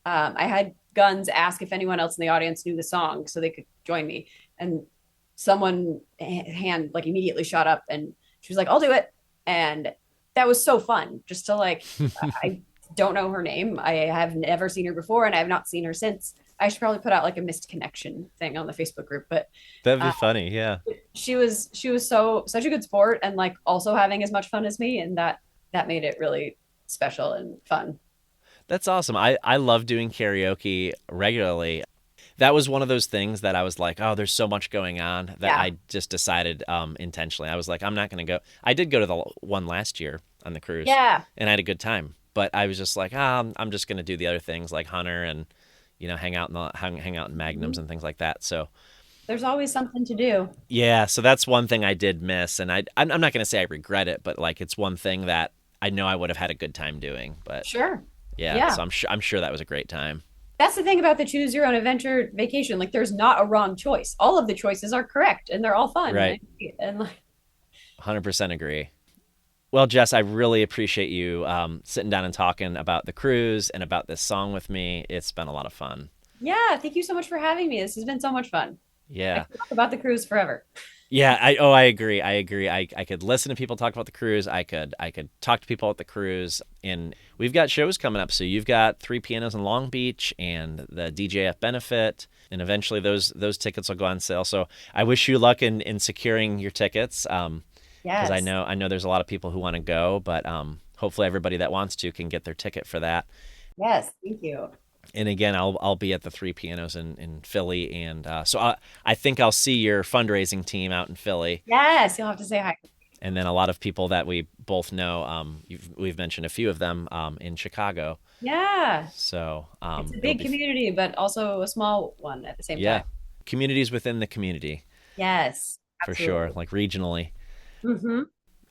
I had Guns ask if anyone else in the audience knew the song so they could join me. And someone hand like immediately shot up, and she was like, "I'll do it." And that was so fun just to like, I don't know her name. I have never seen her before, and I have not seen her since. I should probably put out like a missed connection thing on the Facebook group, but
That'd be
uh,
funny. Yeah.
she was such a good sport, and like also having as much fun as me, and that made it really special and fun.
That's awesome. I love doing karaoke regularly. That was one of those things that I was like, oh, there's so much going on that
Yeah,
I just decided intentionally. I was like, I'm not going to go. I did go to the one last year on the cruise,
yeah,
and I had a good time. But I was just like, I'm just going to do the other things like Hunter and hang out in hang out in Magnums
mhm.
and things like that. So
There's always something to do.
yeah, so that's one thing I did miss, and I'm not going to say I regret it, but like it's one thing that I know I would have had a good time doing. But
Sure.
yeah,
Yeah.
so I'm sure that was a great time.
That's the thing about the choose your own adventure vacation. Like there's not a wrong choice. All of the choices are correct and they're all fun.
Right.
And like
100% agree. Well, Jess, I really appreciate you sitting down and talking about the cruise and about this song with me. It's been a lot of fun.
yeah, thank you so much for having me. This has been so much fun. I
Yeah.
could talk about the cruise forever.
Yeah, I agree. I agree. I could listen to people talk about the cruise. I could talk to people at the cruise, and we've got shows coming up. So you've got Three Pianos in Long Beach and the DJF benefit, and eventually those tickets will go on sale. So I wish you luck in securing your tickets, because I
Yes.
know I know there's a lot of people who want to go, but hopefully everybody that wants to can get their ticket for that.
Yes. Thank you.
And again, I'll be at the Three Pianos in Philly, and so I think I'll see your fundraising team out in Philly,
Yes. You'll have to say hi.
and then a lot of people that we both know. We've mentioned a few of them in Chicago,
Yeah.
so
It's a
it'll
big
be
community, but also a small one at the same
yeah,
time.
communities within the community
Yes.
for sure,
Absolutely.
like regionally.
Hmm.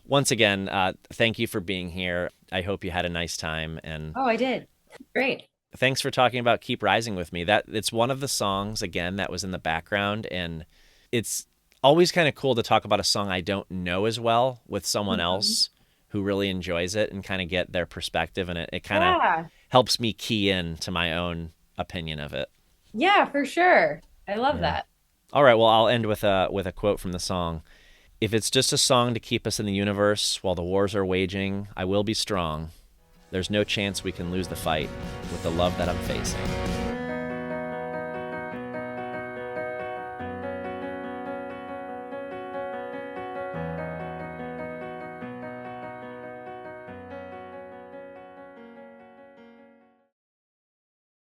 Once again, thank you for being here. I hope you had a nice time, and
Oh, I did. Great.
thanks for talking about Keep Rising with me. That it's one of the songs again that was in the background, and it's always kind of cool to talk about a song I don't know as well with someone
Mhm.
else who really enjoys it and kind of get their perspective, and it kind of
Yeah.
helps me key in to my own opinion of it.
Yeah, for sure. I love
Yeah.
that.
All right, well, I'll end with a quote from the song. If it's just a song to keep us in the universe while the wars are waging, I will be strong. There's no chance we can lose the fight with the love that I'm facing.